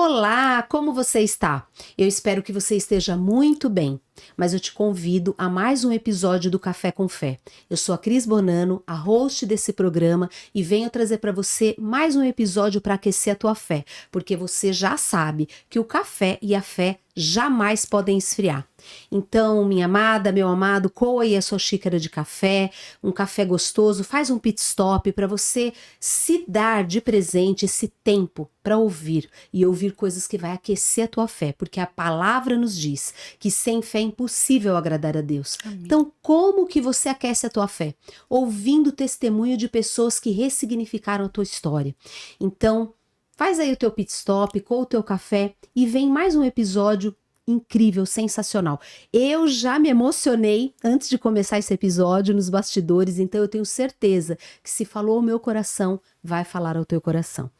Olá, como você está? Eu espero que você esteja muito bem, mas eu te convido a mais um episódio do Café com Fé. Eu sou a Cris Bonano, a host desse programa, e venho trazer para você mais um episódio para aquecer a tua fé, porque você já sabe que o café e a fé jamais podem esfriar. Então, minha amada, meu amado, coa aí a sua xícara de café, um café gostoso, faz um pit stop para você se dar de presente esse tempo para ouvir e ouvir coisas que vai aquecer a tua fé, porque a palavra nos diz que sem fé é impossível agradar a Deus. Amém. Então, como que você aquece a tua fé? Ouvindo o testemunho de pessoas que ressignificaram a tua história. Então, faz aí o teu pit stop, coa o teu café e vem mais um episódio incrível, sensacional. Eu já me emocionei antes de começar esse episódio nos bastidores, então eu tenho certeza que se falou ao meu coração, vai falar ao teu coração.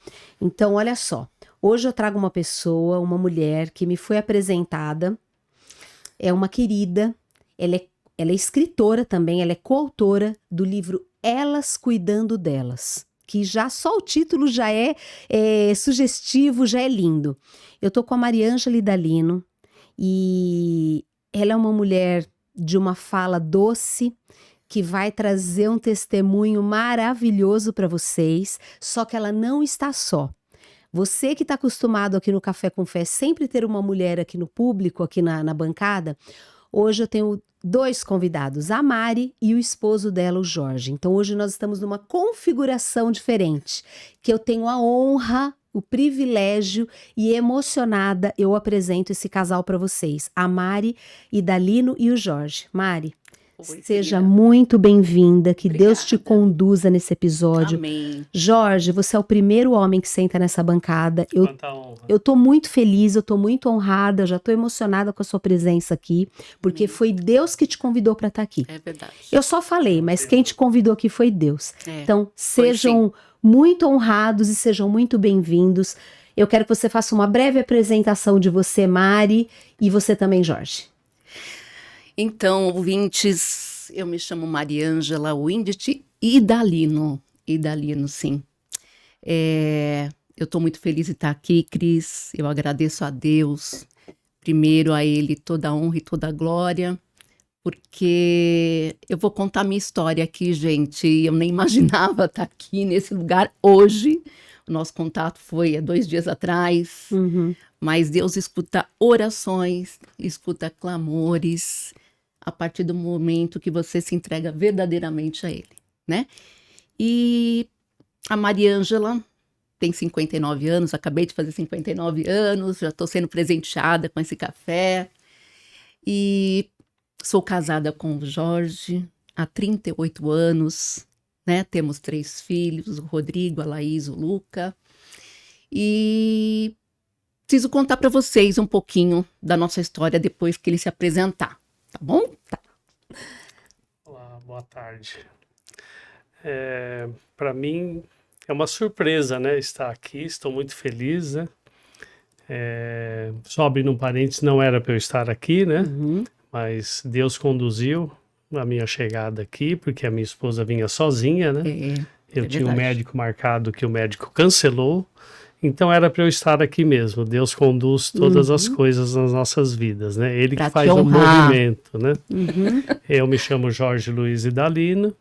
Então, olha só, hoje eu trago uma pessoa, uma mulher que me foi apresentada, é uma querida, ela é escritora também, ela é coautora do livro Elas Cuidando Delas, que já só o título já é sugestivo, já é lindo. Eu tô com a Mariângela Idalino, e ela é uma mulher de uma fala doce, que vai trazer um testemunho maravilhoso para vocês, só que ela não está só. Você que está acostumado aqui no Café com Fé sempre ter uma mulher aqui no público, aqui na bancada, hoje eu tenho dois convidados, a Mari e o esposo dela, o Jorge. Então hoje nós estamos numa configuração diferente, que eu tenho a honra, o privilégio e emocionada, eu apresento esse casal para vocês, a Mari Idalino e o Jorge. Mari, oi, seja querida. Muito bem-vinda, que obrigada. Deus te conduza nesse episódio. Amém. Jorge, você é o primeiro homem que senta nessa bancada. Quanta honra. Eu tô muito feliz, eu tô muito honrada, já tô emocionada com a sua presença aqui, porque foi Deus que te convidou para estar aqui. É verdade. Eu só falei, mas quem te convidou aqui foi Deus. Então, sejam muito honrados e sejam muito bem-vindos. Eu quero que você faça uma breve apresentação de você, Mari, e você também, Jorge. Então, ouvintes, eu me chamo Mariângela Windet Idalino. Idalino, sim. Eu estou muito feliz de estar aqui, Cris. Eu agradeço a Deus, primeiro a Ele toda a honra e toda a glória, porque eu vou contar minha história aqui, gente. Eu nem imaginava estar aqui nesse lugar hoje. O nosso contato foi há 2 dias atrás, mas Deus escuta orações, escuta clamores, a partir do momento que você se entrega verdadeiramente a Ele, né? E a Mariângela tem 59 anos, acabei de fazer 59 anos, já estou sendo presenteada com esse café. E sou casada com o Jorge há 38 anos, né? Temos 3 filhos, o Rodrigo, a Laís, o Luca. E preciso contar para vocês um pouquinho da nossa história depois que ele se apresentar, tá bom? Tá. Olá, boa tarde. Para mim é uma surpresa, né, estar aqui, estou muito feliz, né? Só abrindo um parênteses, não era para eu estar aqui, né? Mas Deus conduziu a minha chegada aqui, porque a minha esposa vinha sozinha, né? Eu tinha um médico marcado que o médico cancelou, então era para eu estar aqui mesmo. Deus conduz todas as coisas nas nossas vidas, né? Ele pra que faz o movimento, né? Eu me chamo Jorge Luiz Idalino,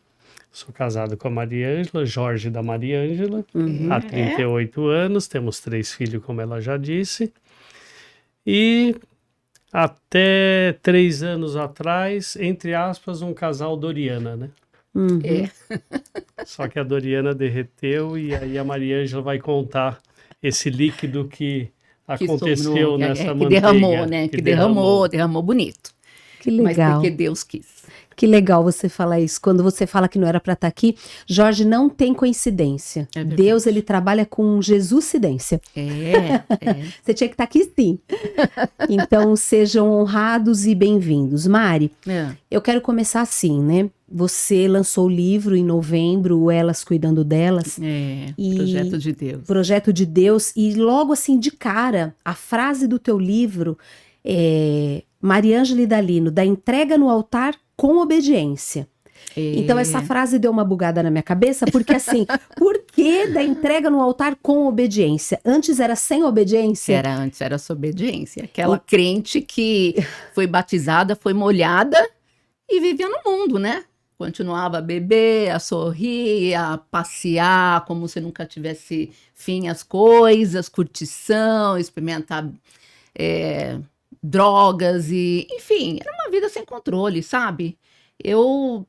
sou casado com a Mariângela, Jorge da Mariângela, há 38 anos, temos 3 filhos, como ela já disse, e até 3 anos atrás, entre aspas, um casal Doriana, né? Só que a Doriana derreteu e aí a Mariângela vai contar esse líquido que aconteceu sobrou, nessa manteiga. Derramou, né? Que derramou bonito. Que legal. Mas porque Deus quis. Que legal você falar isso. Quando você fala que não era para estar aqui, Jorge, não tem coincidência. Deus, ele trabalha com Jesuscidência. Você tinha que estar aqui sim. Então, sejam honrados e bem-vindos. Mari, eu quero começar assim, né? Você lançou o livro em novembro, Elas Cuidando Delas. Projeto de Deus. Projeto de Deus. E logo assim, de cara, a frase do teu livro é Mariângela Idalino, da entrega no altar com obediência. Então essa frase deu uma bugada na minha cabeça, porque assim, por que da entrega no altar com obediência? Antes era sem obediência? Antes era só obediência. Aquela crente que foi batizada, foi molhada e vivia no mundo, né? Continuava a beber, a sorrir, a passear, como se nunca tivesse fim as coisas, curtição, experimentar drogas e, enfim, era uma vida sem controle, sabe? Eu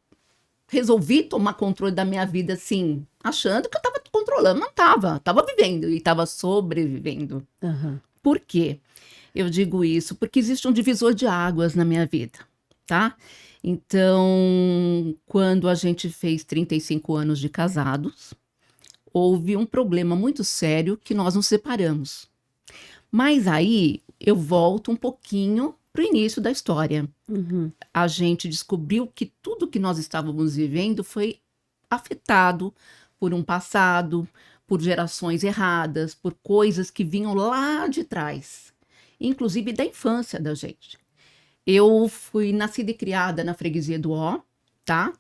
resolvi tomar controle da minha vida, assim, achando que eu estava controlando. Não estava, estava vivendo e estava sobrevivendo. Uhum. Por quê? Eu digo isso porque existe um divisor de águas na minha vida, tá? Então, quando a gente fez 35 anos de casados, houve um problema muito sério que nós nos separamos. Mas aí eu volto um pouquinho para o início da história. Uhum. A gente descobriu que tudo que nós estávamos vivendo foi afetado por um passado, por gerações erradas, por coisas que vinham lá de trás, inclusive da infância da gente. Eu fui nascida e criada na freguesia do Ó, tá?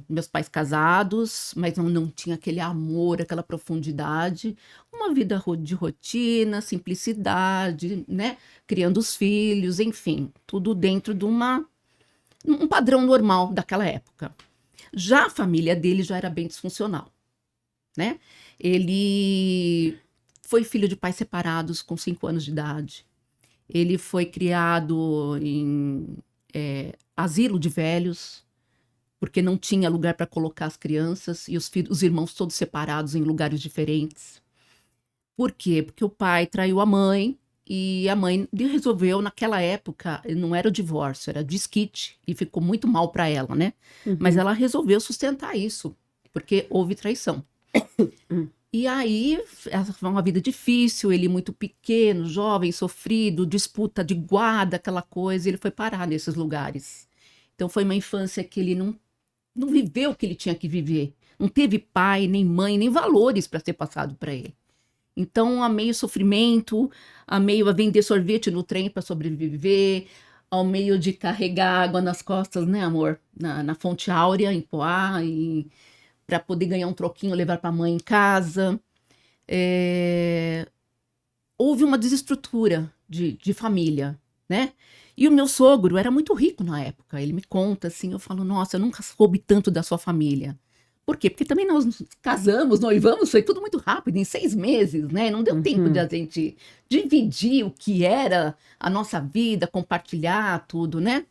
Meus pais casados, mas não tinha aquele amor, aquela profundidade. Uma vida de rotina, simplicidade, né? Criando os filhos, enfim, tudo dentro de um padrão normal daquela época. Já a família dele já era bem disfuncional, né? Ele foi filho de pais separados com 5 anos de idade. Ele foi criado em asilo de velhos, porque não tinha lugar para colocar as crianças, e os irmãos todos separados em lugares diferentes. Por quê? Porque o pai traiu a mãe, e a mãe resolveu, naquela época, não era o divórcio, era desquite, e ficou muito mal para ela, né? Uhum. Mas ela resolveu sustentar isso, porque houve traição. E aí, essa foi uma vida difícil, ele muito pequeno, jovem, sofrido, disputa de guarda, aquela coisa, e ele foi parar nesses lugares. Então foi uma infância que ele não viveu o que ele tinha que viver. Não teve pai, nem mãe, nem valores para ser passado para ele. Então, a meio sofrimento, a meio a vender sorvete no trem para sobreviver, ao meio de carregar água nas costas, né, amor? Na fonte áurea, em Poá, e para poder ganhar um troquinho, levar para a mãe em casa. Houve uma desestrutura de família, né? E o meu sogro era muito rico na época. Ele me conta assim, eu falo, nossa, eu nunca soube tanto da sua família. Por quê? Porque também nós nos casamos, noivamos, foi tudo muito rápido, em 6 meses, né? Não deu tempo de a gente dividir o que era a nossa vida, compartilhar tudo, né?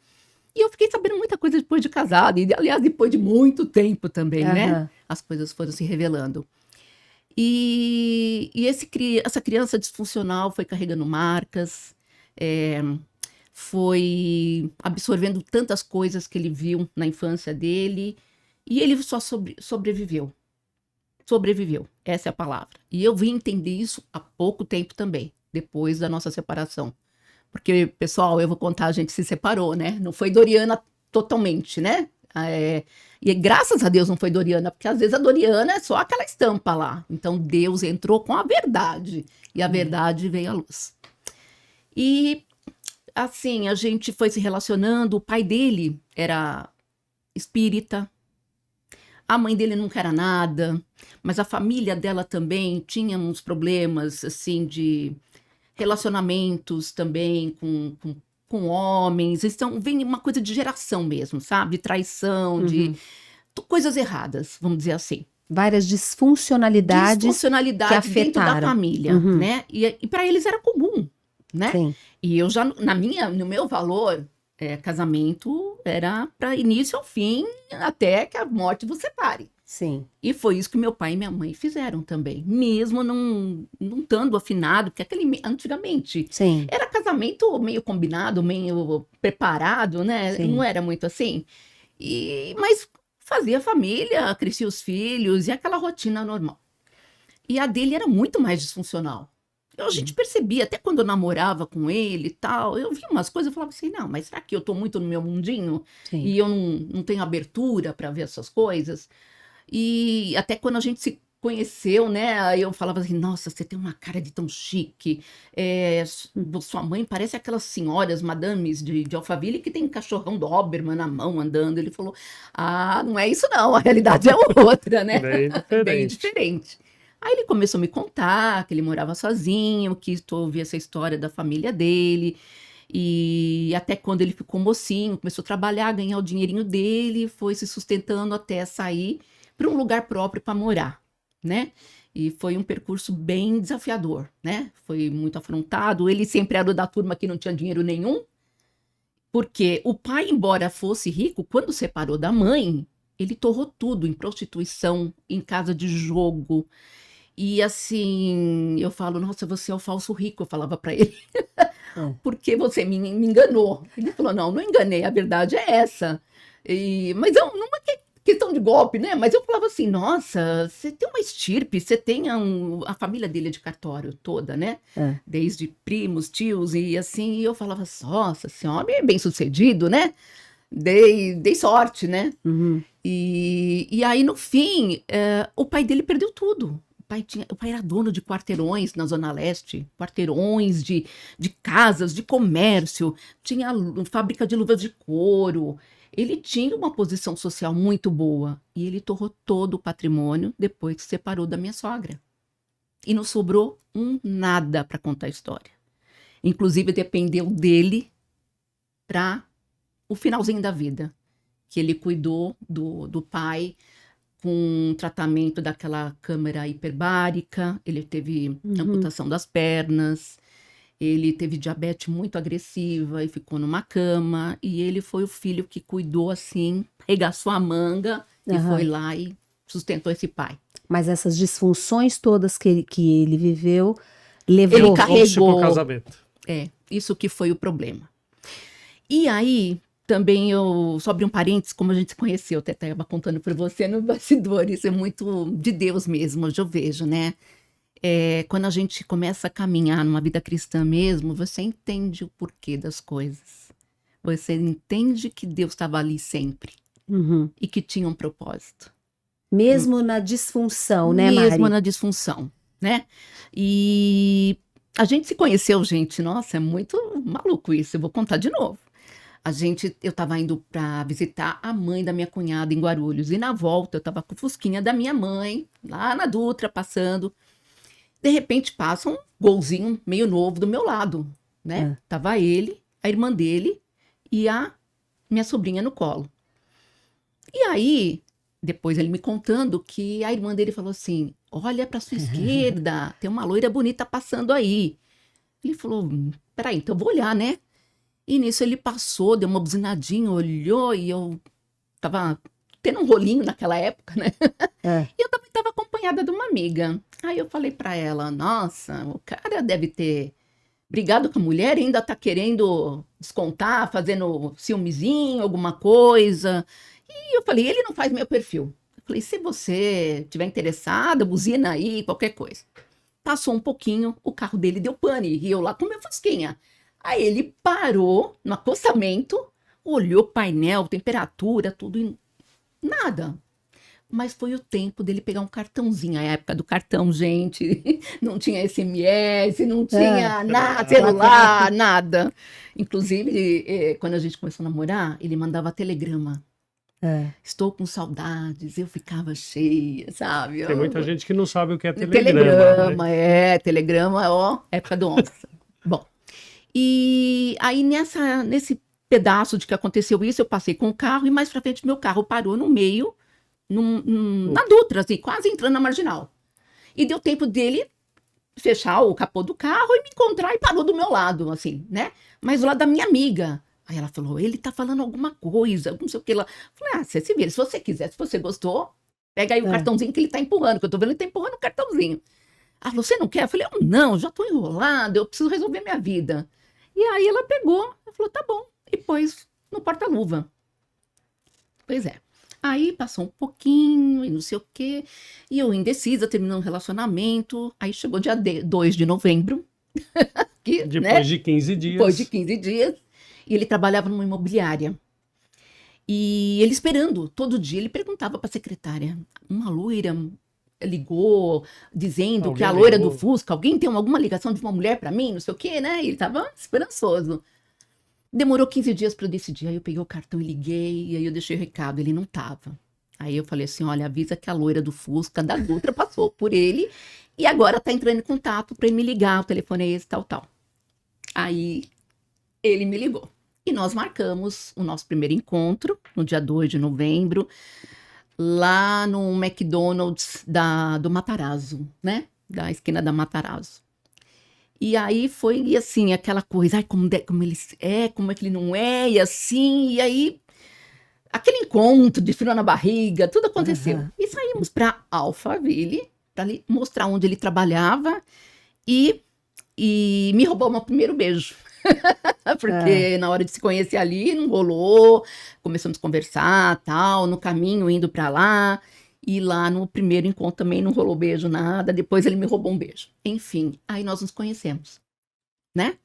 E eu fiquei sabendo muita coisa depois de casada, e aliás, depois de muito tempo também, né? As coisas foram se revelando. E essa criança disfuncional foi carregando marcas, foi absorvendo tantas coisas que ele viu na infância dele, e ele só sobreviveu. Sobreviveu, essa é a palavra. E eu vim entender isso há pouco tempo também, depois da nossa separação. Porque, pessoal, eu vou contar, a gente se separou, né? Não foi Doriana totalmente, né? E graças a Deus não foi Doriana, porque às vezes a Doriana é só aquela estampa lá. Então Deus entrou com a verdade, e a verdade veio à luz. E assim, a gente foi se relacionando, o pai dele era espírita, a mãe dele nunca era nada, mas a família dela também tinha uns problemas, assim, de relacionamentos também com homens. Então, vem uma coisa de geração mesmo, sabe? De traição, de coisas erradas, vamos dizer assim. Várias disfuncionalidades que afetaram dentro da família, né? E para eles era comum, né? Sim. E eu já, no meu valor, casamento era para início ao fim, até que a morte vos separe. Sim. E foi isso que meu pai e minha mãe fizeram também, mesmo não estando afinado, porque antigamente era casamento meio combinado, meio preparado, né? Sim. Não era muito assim. Mas fazia família, crescia os filhos e aquela rotina normal. E a dele era muito mais disfuncional. A gente percebia, até quando eu namorava com ele e tal, eu via umas coisas e falava assim, não, mas será que eu tô muito no meu mundinho? E eu não tenho abertura para ver essas coisas? E até quando a gente se conheceu, né? Aí eu falava assim, nossa, você tem uma cara de tão chique. Sua mãe parece aquelas senhoras, madames de Alphaville, que tem cachorrão Doberman na mão andando. Ele falou, não é isso não, a realidade é outra, né? Bem diferente. Bem diferente. Aí ele começou a me contar que ele morava sozinho, quis ouvir essa história da família dele. E até quando ele ficou mocinho, começou a trabalhar, ganhar o dinheirinho dele, foi se sustentando até sair para um lugar próprio para morar, né? E foi um percurso bem desafiador, né? Foi muito afrontado. Ele sempre era da turma que não tinha dinheiro nenhum, porque o pai, embora fosse rico, quando separou da mãe, ele torrou tudo em prostituição, em casa de jogo. E assim, eu falo, nossa, você é o falso rico, eu falava para ele. Porque você me enganou. Ele falou, não enganei, a verdade é essa. Mas numa questão de golpe, né? Mas eu falava assim, nossa, você tem uma estirpe, você tem a família dele é de cartório toda, né? Desde primos, tios, e assim, e eu falava, nossa, esse homem é bem sucedido, né? Dei sorte, né? Uhum. E aí, no fim, o pai dele perdeu tudo. O pai era dono de quarteirões na Zona Leste, quarteirões de casas, de comércio, tinha fábrica de luvas de couro. Ele tinha uma posição social muito boa e ele torrou todo o patrimônio depois que se separou da minha sogra. E não sobrou nada para contar a história. Inclusive, dependeu dele para o finalzinho da vida, que ele cuidou do pai com tratamento daquela câmara hiperbárica, ele teve amputação das pernas, ele teve diabetes muito agressiva e ficou numa cama, e ele foi o filho que cuidou assim, regaçou a manga e foi lá e sustentou esse pai. Mas essas disfunções todas que ele viveu, levou... Ele carregou... Pro casamento. Isso que foi o problema. E aí... Também só abrir um parênteses, como a gente se conheceu, até estava contando para você no bastidor, isso é muito de Deus mesmo, hoje eu vejo, né? Quando a gente começa a caminhar numa vida cristã mesmo, você entende o porquê das coisas. Você entende que Deus estava ali sempre e que tinha um propósito. Mesmo na disfunção, né, Mari? Mesmo na disfunção, né? E a gente se conheceu, gente, nossa, é muito maluco isso, eu vou contar de novo. Eu estava indo para visitar a mãe da minha cunhada em Guarulhos. E na volta eu estava com o fusquinha da minha mãe, lá na Dutra, passando. De repente passa um golzinho meio novo do meu lado, né? Tava ele, a irmã dele e a minha sobrinha no colo. E aí, depois ele me contando que a irmã dele falou assim, olha para sua esquerda, tem uma loira bonita passando aí. Ele falou, peraí, então eu vou olhar, né? E nisso ele passou, deu uma buzinadinha, olhou e eu tava tendo um rolinho naquela época, né? E eu também tava acompanhada de uma amiga. Aí eu falei pra ela, nossa, o cara deve ter brigado com a mulher e ainda tá querendo descontar, fazendo ciúmezinho, alguma coisa. E eu falei, ele não faz meu perfil. Eu falei, se você tiver interessada, buzina aí, qualquer coisa. Passou um pouquinho, o carro dele deu pane e eu lá com meu fusquinha. Aí ele parou no acostamento, olhou o painel, temperatura, tudo, e nada. Mas foi o tempo dele pegar um cartãozinho. A época do cartão, gente, não tinha SMS, não tinha nada, celular, nada. Inclusive, quando a gente começou a namorar, ele mandava telegrama. Estou com saudades, eu ficava cheia, sabe? Tem muita gente que não sabe o que é telegrama. Telegrama, né? Telegrama, época do onça. Bom. E aí, nesse pedaço de que aconteceu isso, eu passei com o carro e mais pra frente meu carro parou no meio, na Dutra, assim, quase entrando na Marginal. E deu tempo dele fechar o capô do carro e me encontrar e parou do meu lado, assim, né? Mas do lado da minha amiga. Aí ela falou, ele tá falando alguma coisa, não sei o que lá. Falei, você se vira, se você quiser, se você gostou, pega aí o cartãozinho que ele tá empurrando, que eu tô vendo ele tá empurrando o cartãozinho. Ela falou, você não quer? Eu falei, não, já tô enrolada, eu preciso resolver minha vida. E aí ela pegou, ela falou, tá bom, e pôs no porta-luva. Pois é. Aí passou um pouquinho e não sei o quê, e eu indecisa, terminando um relacionamento, aí chegou dia 2 de novembro. Que, depois de 15 dias. Depois de 15 dias, e ele trabalhava numa imobiliária. E ele esperando, todo dia ele perguntava para a secretária, uma loira ligou dizendo Alguém que a loira ligou. do Fusca, alguém tem alguma ligação de uma mulher pra mim, não sei o quê, né? E ele tava esperançoso. Demorou 15 dias pra eu decidir. Aí eu peguei o cartão e liguei, e aí eu deixei o recado, ele não tava. Aí eu falei assim, olha, avisa que a loira do Fusca, da Dutra, passou por ele e agora tá entrando em contato pra ele me ligar, o telefone é esse, tal, tal. Aí ele me ligou. E nós marcamos o nosso primeiro encontro, no dia 2 de novembro, lá no McDonald's do Matarazzo, né? Da esquina da Matarazzo. E aí foi, assim, aquela coisa, ai, como ele é, como é que ele não é, e assim, e aí, aquele encontro de frio na barriga, tudo aconteceu. Uhum. E saímos para Alphaville, para mostrar onde ele trabalhava, e me roubou meu primeiro beijo. Porque na hora de se conhecer ali, não rolou, começamos a conversar, tal, no caminho, indo para lá, e lá no primeiro encontro também não rolou beijo, nada, depois ele me roubou um beijo. Enfim, aí nós nos conhecemos, né?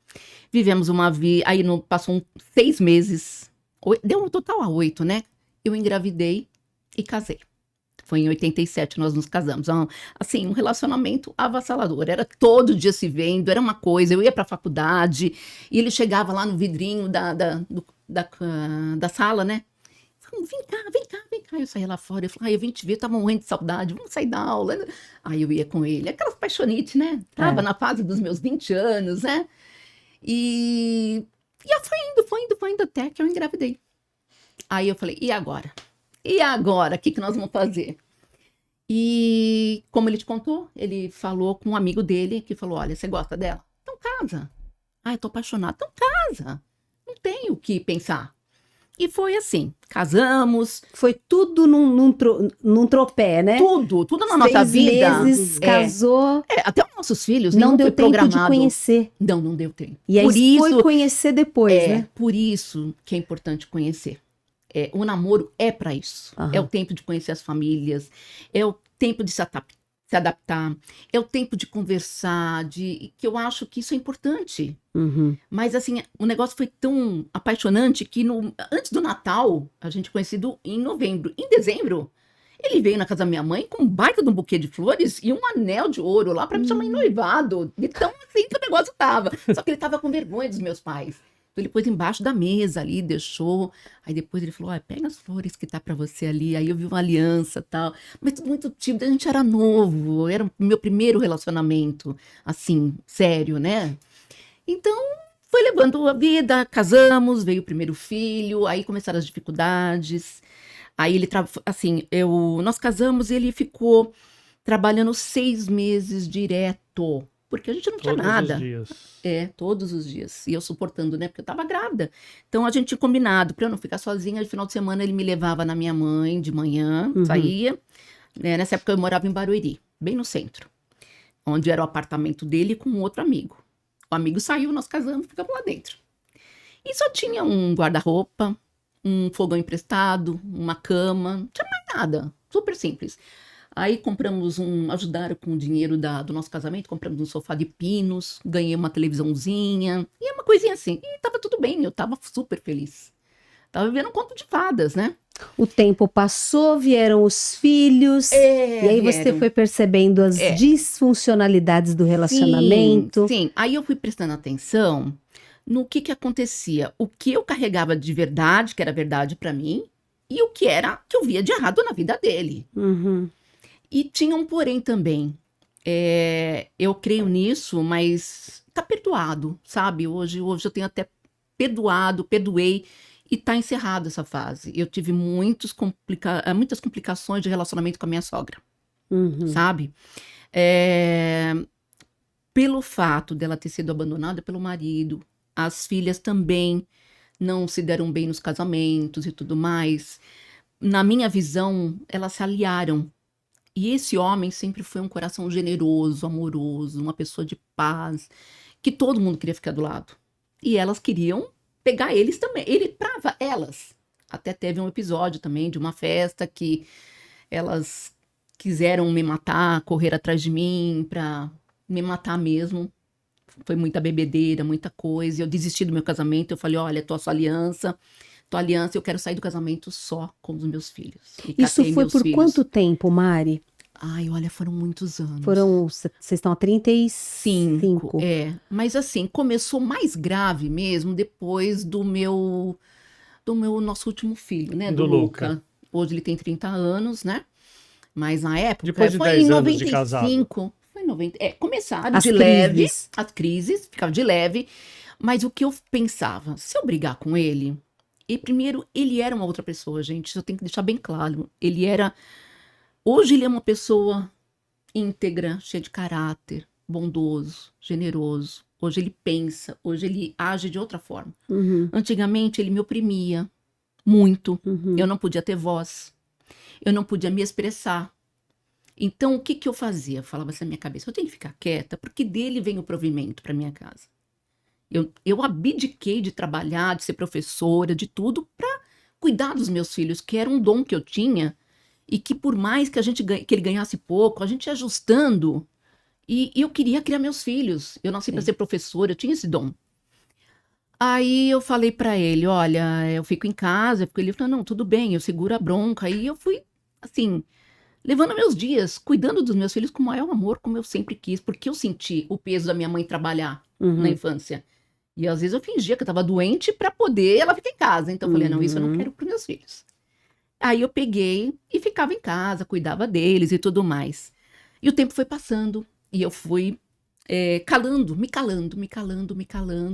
Vivemos uma vida, aí passou 6 meses, deu um total a 8, né? Eu engravidei e casei. Foi em 87 nós nos casamos. Assim, um relacionamento avassalador. Era todo dia se vendo, era uma coisa. Eu ia para a faculdade e ele chegava lá no vidrinho da sala, né? Falando, vem cá, vem cá, vem cá. Eu saía lá fora, eu falava, eu vim te ver, eu tava morrendo de saudade, vamos sair da aula. Aí eu ia com ele, aquelas paixonites, né? Tava na fase dos meus 20 anos, né? E foi indo até que eu engravidei. Aí eu falei, e agora? E agora, o que nós vamos fazer? E como ele te contou, ele falou com um amigo dele que falou, olha, você gosta dela? Então casa. Ah, eu tô apaixonada. Então casa. Não tem o que pensar. E foi assim, casamos. Foi tudo num tropé, né? Tudo na nossa vida. 6 meses, casou. Até os nossos filhos, não deu foi tempo programado. de conhecer. Não deu tempo. E aí foi conhecer depois, né? Por isso que é importante conhecer. O namoro é para isso. Uhum. É o tempo de conhecer as famílias, é o tempo de se adaptar, é o tempo de conversar, que eu acho que isso é importante. Uhum. Mas assim, o negócio foi tão apaixonante que antes do Natal, a gente conhecido em novembro, em dezembro, ele veio na casa da minha mãe com um baita de um buquê de flores e um anel de ouro lá para me chamar em noivado. De tão assim que o negócio tava. Só que ele tava com vergonha dos meus pais. Então ele pôs embaixo da mesa ali, deixou. Aí depois ele falou, pega as flores que tá pra você ali. Aí eu vi uma aliança e tal. Mas tudo muito tímido, a gente era novo. Era o meu primeiro relacionamento, assim, sério, né? Então, foi levando a vida, casamos, veio o primeiro filho. Aí começaram as dificuldades. Aí ele, nós casamos e ele ficou trabalhando 6 meses direto. Porque a gente não tinha nada. Todos os dias. Todos os dias. E eu suportando, né? Porque eu tava grávida. Então a gente tinha combinado, pra eu não ficar sozinha, no final de semana ele me levava na minha mãe de manhã, saía. Nessa época eu morava em Barueri, bem no centro. Onde era o apartamento dele com um outro amigo. O amigo saiu, nós casamos, ficamos lá dentro. E só tinha um guarda-roupa, um fogão emprestado, uma cama, não tinha mais nada. Super simples. Aí ajudaram com o dinheiro do nosso casamento, compramos um sofá de pinos, ganhei uma televisãozinha, e uma coisinha assim. E tava tudo bem, eu tava super feliz. Tava vivendo um conto de fadas, né? O tempo passou, vieram os filhos, e aí você foi percebendo as disfuncionalidades do relacionamento. Sim, aí eu fui prestando atenção no que acontecia, o que eu carregava de verdade, que era verdade pra mim, e o que eu via de errado na vida dele. Uhum. E tinha um porém também. Eu creio nisso, mas tá perdoado, sabe? Hoje eu tenho até perdoei, e tá encerrada essa fase. Eu tive muitas complicações de relacionamento com a minha sogra, sabe? Pelo fato dela ter sido abandonada pelo marido, as filhas também não se deram bem nos casamentos e tudo mais. Na minha visão, elas se aliaram. E esse homem sempre foi um coração generoso, amoroso, uma pessoa de paz, que todo mundo queria ficar do lado. E elas queriam pegar eles também. Ele trava elas. Até teve um episódio também de uma festa que elas quiseram me matar, correr atrás de mim pra me matar mesmo. Foi muita bebedeira, muita coisa. Eu desisti do meu casamento. Eu falei, olha, tua aliança, eu quero sair do casamento só com os meus filhos. Isso foi por quanto tempo, Mari? Ai, olha, foram muitos anos. Vocês estão há 35. Mas assim, começou mais grave mesmo depois do nosso último filho, né? Do Luca. Hoje ele tem 30 anos, né? Mas na época depois de foi 10 em anos 95. de casado. Foi em 90. Começaram As de crises. leve, as crises, ficava de leve. Mas o que eu pensava, se eu brigar com ele, e primeiro, ele era uma outra pessoa, gente, isso eu tenho que deixar bem claro. Hoje ele é uma pessoa íntegra, cheia de caráter, bondoso, generoso. Hoje ele pensa, hoje ele age de outra forma. Antigamente ele me oprimia muito. Eu não podia ter voz. Eu não podia me expressar. Então o que eu fazia? Eu falava assim na minha cabeça, eu tenho que ficar quieta, porque dele vem o provimento para minha casa. Eu abdiquei de trabalhar, de ser professora, de tudo, para cuidar dos meus filhos, que era um dom que eu tinha, e que por mais que ele ganhasse pouco, a gente ia ajustando, e eu queria criar meus filhos. Eu nasci para ser professora, eu tinha esse dom. Aí eu falei para ele, olha, eu fico em casa, ele falou, não, tudo bem, eu seguro a bronca. Aí eu fui, assim, levando meus dias, cuidando dos meus filhos com o maior amor, como eu sempre quis, porque eu senti o peso da minha mãe trabalhar na infância. E às vezes eu fingia que eu estava doente para poder ela ficar em casa. Então eu falei, não, isso eu não quero para meus filhos. Aí eu peguei e ficava em casa, cuidava deles e tudo mais. E o tempo foi passando e eu fui me calando,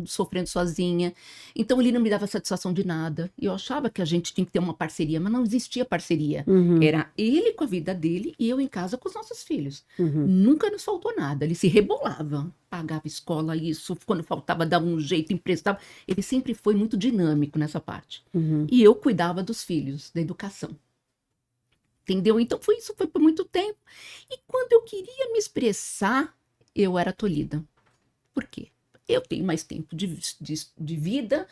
sofrendo sozinha. Então ele não me dava satisfação de nada. Eu achava que a gente tinha que ter uma parceria, mas não existia parceria. Era ele com a vida dele e eu em casa com os nossos filhos. Nunca nos faltou nada. Ele se rebolava, pagava escola, isso, quando faltava dava um jeito, emprestava. Ele sempre foi muito dinâmico nessa parte. E eu cuidava dos filhos, da educação. Entendeu? Então isso foi por muito tempo. E quando eu queria me expressar, eu era tolhida. Por quê? Eu tenho mais tempo de vida,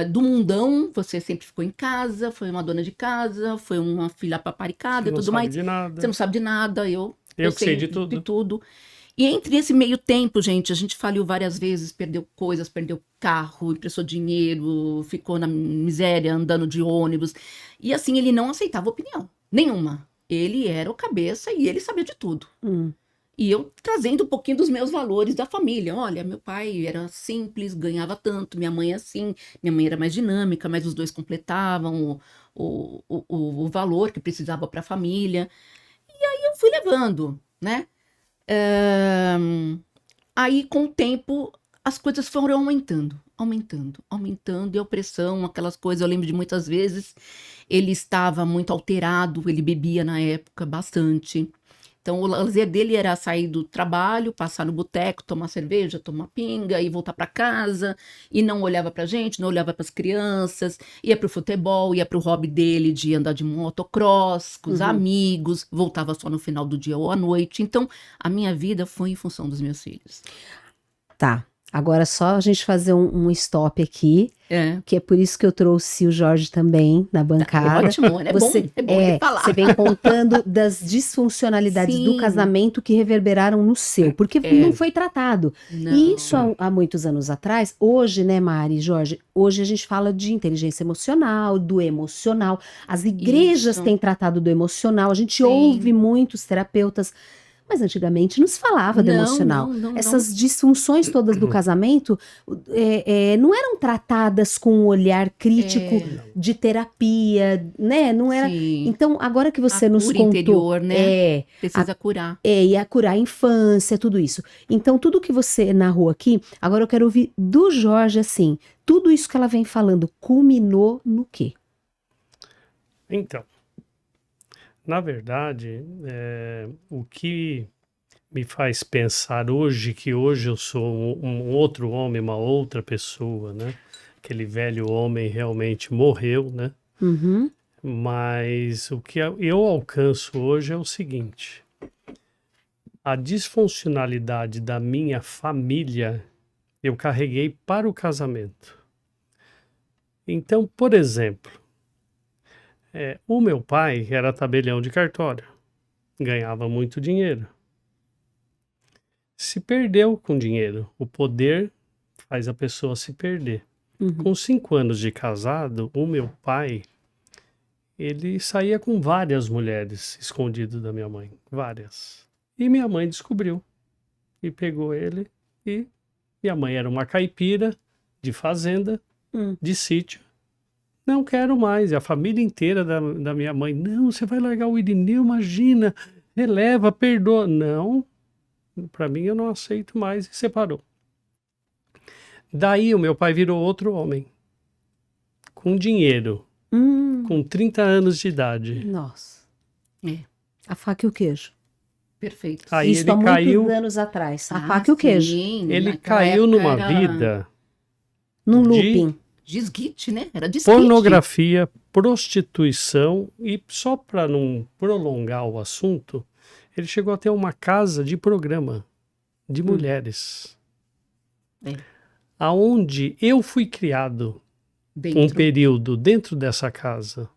do mundão, você sempre ficou em casa, foi uma dona de casa, foi uma filha paparicada e tudo mais. Você não sabe de nada, eu sei de tudo. E entre esse meio tempo, gente, a gente faliu várias vezes, perdeu coisas, perdeu carro, emprestou dinheiro, ficou na miséria, andando de ônibus. E assim, ele não aceitava opinião nenhuma. Ele era o cabeça e ele sabia de tudo. E eu trazendo um pouquinho dos meus valores da família. Olha, meu pai era simples, ganhava tanto, minha mãe assim. Minha mãe era mais dinâmica, mas os dois completavam o valor que precisava para a família. E aí eu fui levando, né? Aí, com o tempo, as coisas foram aumentando, e a opressão, aquelas coisas. Eu lembro de muitas vezes, ele estava muito alterado, ele bebia na época bastante. Então, o lazer dele era sair do trabalho, passar no boteco, tomar cerveja, tomar pinga e voltar para casa. E não olhava pra gente, não olhava para as crianças. Ia pro futebol, ia pro hobby dele de andar de motocross, com os amigos. Voltava só no final do dia ou à noite. Então, a minha vida foi em função dos meus filhos. Tá. Agora só a gente fazer um stop aqui, que é por isso que eu trouxe o Jorge também na bancada. Ótimo, é bom falar. Você vem contando das disfuncionalidades do casamento que reverberaram no seu, porque não foi tratado. Não. E isso há muitos anos atrás. Hoje, né, Mari e Jorge, hoje a gente fala de inteligência emocional, do emocional. As igrejas têm tratado do emocional, a gente ouve muitos terapeutas. Mas antigamente não se falava do emocional. Essas disfunções todas do casamento não eram tratadas com um olhar crítico de terapia, né? Não era. Sim. Então, agora que você nos cura contou, interior, né? Precisa curar. E a curar a infância, tudo isso. Então, tudo que você narrou aqui, agora eu quero ouvir do Jorge, assim, tudo isso que ela vem falando, culminou no quê? Então, na verdade, o que me faz pensar hoje que hoje eu sou um outro homem, uma outra pessoa, né? Aquele velho homem realmente morreu, né? Mas o que eu alcanço hoje é o seguinte: a disfuncionalidade da minha família eu carreguei para o casamento. Então, por exemplo, o meu pai era tabelião de cartório, ganhava muito dinheiro. Se perdeu com dinheiro, o poder faz a pessoa se perder. Com 5 anos de casado, o meu pai, ele saía com várias mulheres escondido da minha mãe, várias. E minha mãe descobriu e pegou ele, e minha mãe era uma caipira de fazenda, de sítio. Não quero mais. E a família inteira da minha mãe, não, você vai largar o Irineu, imagina, releva, perdoa. Não, para mim eu não aceito mais, e separou. Daí o meu pai virou outro homem, com dinheiro, com 30 anos de idade. Nossa. A faca e o queijo. Perfeito. Aí Isso ele há caiu, muitos anos atrás. A faca e o queijo. ele caiu numa vida Num de looping. Desguite, né? Era desguite. pornografia, prostituição, e só para não prolongar o assunto, ele chegou a ter uma casa de programa de mulheres, aonde eu fui criado um período dentro dessa casa.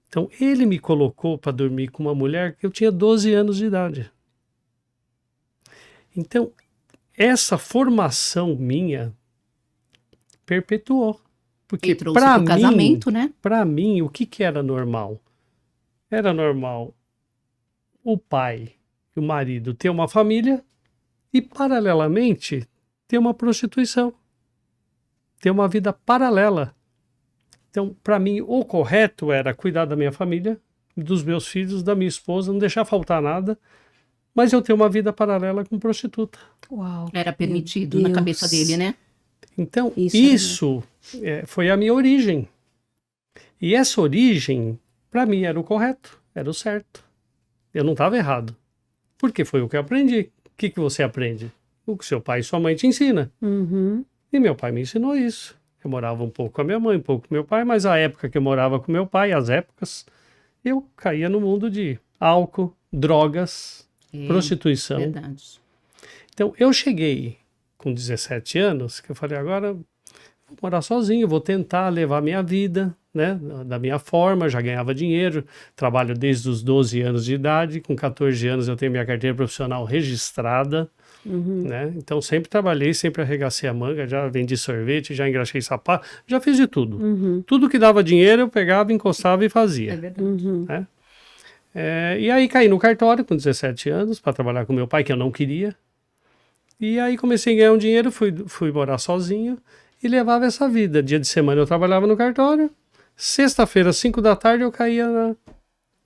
Então ele me colocou para dormir com uma mulher que eu tinha 12 anos de idade. Então essa formação minha perpetuou. Porque para mim, casamento, né? Para mim, o que era normal? Era normal o pai e o marido ter uma família e, paralelamente, ter uma prostituição. Ter uma vida paralela. Então, para mim, o correto era cuidar da minha família, dos meus filhos, da minha esposa, não deixar faltar nada, mas eu ter uma vida paralela com prostituta. Uau. Era permitido na cabeça dele, né? Então, isso foi a minha origem. E essa origem, para mim, era o correto, era o certo. Eu não estava errado. Porque foi o que eu aprendi. O que você aprende? O que seu pai e sua mãe te ensinam. E meu pai me ensinou isso. Eu morava um pouco com a minha mãe, um pouco com meu pai, mas a época que eu morava com meu pai, as épocas, eu caía no mundo de álcool, drogas, prostituição. Verdade. Então, eu cheguei com 17 anos, que eu falei, agora vou morar sozinho, vou tentar levar minha vida, né, da minha forma, já ganhava dinheiro, trabalho desde os 12 anos de idade, com 14 anos eu tenho minha carteira profissional registrada, né, então sempre trabalhei, sempre arregacei a manga, já vendi sorvete, já engraxei sapato, já fiz de tudo. Tudo que dava dinheiro eu pegava, encostava e fazia. É verdade. Né? E aí caí no cartório com 17 anos para trabalhar com meu pai, que eu não queria. E aí comecei a ganhar um dinheiro, fui morar sozinho e levava essa vida. Dia de semana eu trabalhava no cartório, sexta-feira, 5 da tarde, eu caía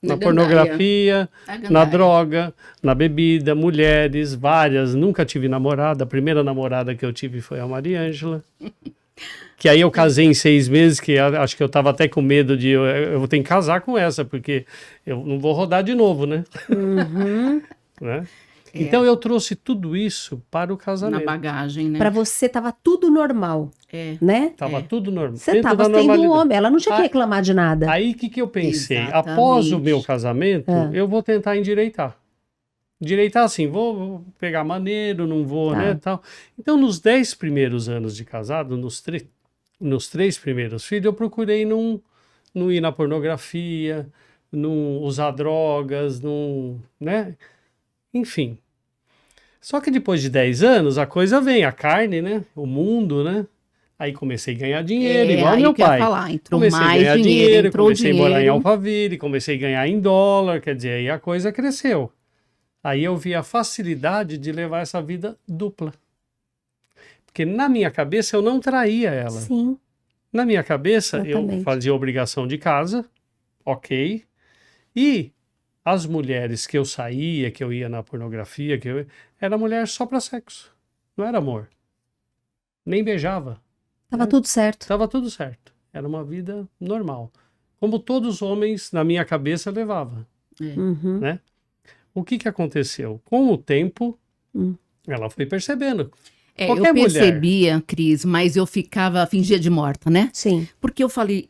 na pornografia, na droga, na bebida, mulheres, várias. Nunca tive namorada. A primeira namorada que eu tive foi a Mariângela. Que aí eu casei em 6 meses, que acho que eu estava até com medo de... Eu vou ter que casar com essa, porque eu não vou rodar de novo, né? Né? Então eu trouxe tudo isso para o casamento. Na bagagem, né? Para você estava tudo normal, né? Tava tudo normal. Você estava tendo um homem, ela não tinha que reclamar de nada. Aí o que eu pensei? Exatamente. Após o meu casamento, eu vou tentar endireitar. Endireitar assim, vou pegar maneiro, não vou, né, tal. Então nos 10 primeiros anos de casado, nos 3 primeiros filhos, eu procurei não ir na pornografia, não usar drogas, não, né? Enfim. Só que depois de 10 anos, a coisa vem, a carne, né? O mundo, né? Aí comecei a ganhar dinheiro, igual meu pai. Comecei a ganhar dinheiro, comecei a morar em Alphaville, comecei a ganhar em dólar, quer dizer, aí a coisa cresceu. Aí eu vi a facilidade de levar essa vida dupla. Porque na minha cabeça eu não traía ela. Sim. Na minha cabeça eu fazia obrigação de casa, ok. E as mulheres que eu saía, que eu ia na pornografia, era mulher só para sexo. Não era amor. Nem beijava. Tava tudo certo. Tava tudo certo. Era uma vida normal. Como todos os homens, na minha cabeça, levavam. Né? O que aconteceu? Com o tempo, ela foi percebendo. Eu percebia, Cris, mas eu fingia de morta, né? Sim. Porque eu falei,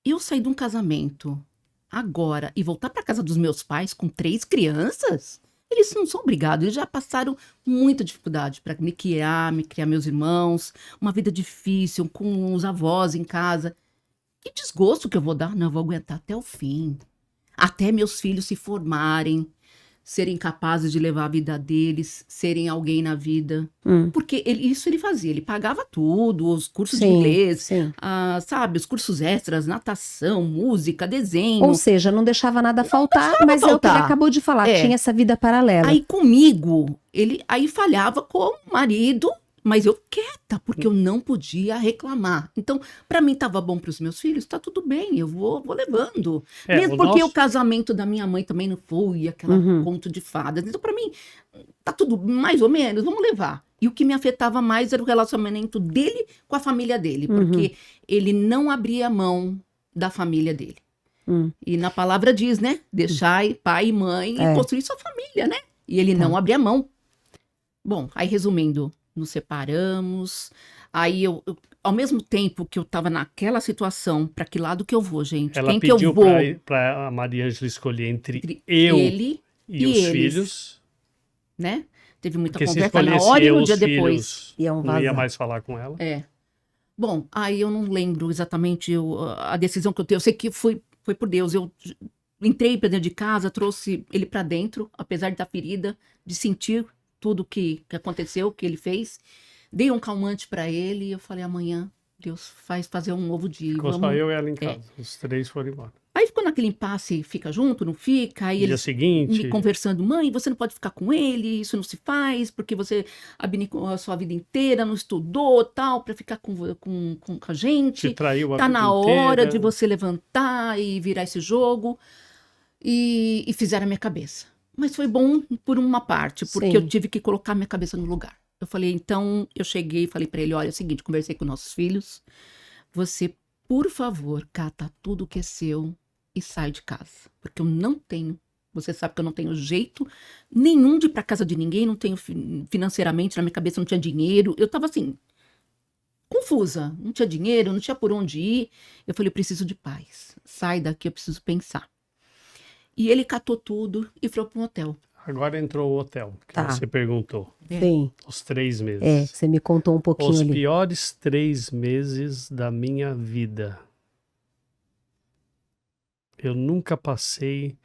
eu saí de um casamento agora e voltar para casa dos meus pais com 3 crianças, eles não são obrigados, eles já passaram muita dificuldade para me criar meus irmãos, uma vida difícil com os avós em casa. Que desgosto que eu vou dar? Não, eu vou aguentar até o fim, até meus filhos se formarem, serem capazes de levar a vida deles, serem alguém na vida. Porque isso ele fazia, ele pagava tudo, os cursos de inglês, sabe, os cursos extras, natação, música, desenho. Ou seja, não deixava nada faltar, mas é o que ele acabou de falar, tinha essa vida paralela. Aí comigo, ele aí falhava com o marido, mas eu quieta, porque eu não podia reclamar. Então, para mim estava bom para os meus filhos, tá tudo bem, eu vou levando. Mesmo porque o casamento da minha mãe também não foi aquela conto de fadas. Então, para mim, tá tudo mais ou menos, vamos levar. E o que me afetava mais era o relacionamento dele com a família dele, porque ele não abria mão da família dele. E na palavra diz, né? Deixai pai e mãe e construir sua família, né? E ele não abria mão. Bom, aí resumindo, nos separamos, aí eu ao mesmo tempo que eu tava naquela situação, para que lado que eu vou, gente? Ela quem pediu que eu vou? para a Maria Ângela escolher entre ele e os filhos, né? Teve muita porque conversa na hora e no dia depois. Não ia mais falar com ela. Bom, aí eu não lembro exatamente a decisão que eu tenho. Eu sei que foi por Deus. Eu entrei para dentro de casa, trouxe ele para dentro, apesar de estar ferida, de sentir tudo que aconteceu, que ele fez. Dei um calmante para ele e eu falei, amanhã Deus faz fazer um novo dia. Ficou só eu e ela em casa. Os 3 foram embora. Aí ficou naquele impasse, fica junto, não fica? Aí dia seguinte, me conversando, mãe, você não pode ficar com ele, isso não se faz, porque você abdicou a sua vida inteira, não estudou, tal, para ficar com a gente. Te traiu a tá vida na hora inteira. de você levantar e virar esse jogo. E fizeram a minha cabeça. Mas foi bom por uma parte, porque eu tive que colocar minha cabeça no lugar. Eu falei, então, eu cheguei e falei para ele, olha, é o seguinte, conversei com nossos filhos, você, por favor, cata tudo que é seu e sai de casa, porque eu não tenho, você sabe que eu não tenho jeito nenhum de ir para casa de ninguém, não tenho financeiramente, na minha cabeça não tinha dinheiro, eu tava assim, confusa, não tinha dinheiro, não tinha por onde ir, eu falei, eu preciso de paz, sai daqui, eu preciso pensar. E ele catou tudo e foi para um hotel. Agora entrou o hotel, que você perguntou. Sim. Os 3 meses. Você me contou um pouquinho Os ali. piores 3 meses da minha vida. Eu nunca passei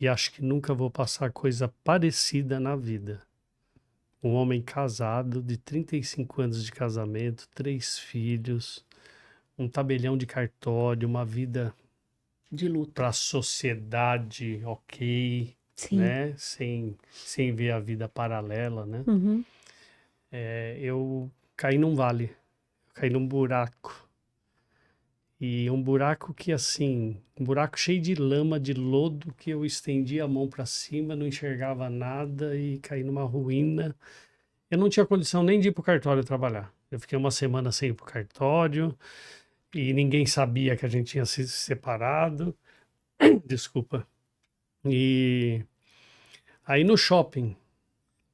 e acho que nunca vou passar coisa parecida na vida. Um homem casado, de 35 anos de casamento, 3 filhos, um tabelião de cartório, uma vida de luta para a sociedade, ok, né? Sem ver a vida paralela, né? Eu caí num vale, caí num buraco. E um buraco que assim, um buraco cheio de lama, de lodo, que eu estendi a mão para cima, não enxergava nada e caí numa ruína. Eu não tinha condição nem de ir pro cartório trabalhar. Eu fiquei uma semana sem ir pro cartório e ninguém sabia que a gente tinha se separado. Desculpa. E aí no shopping,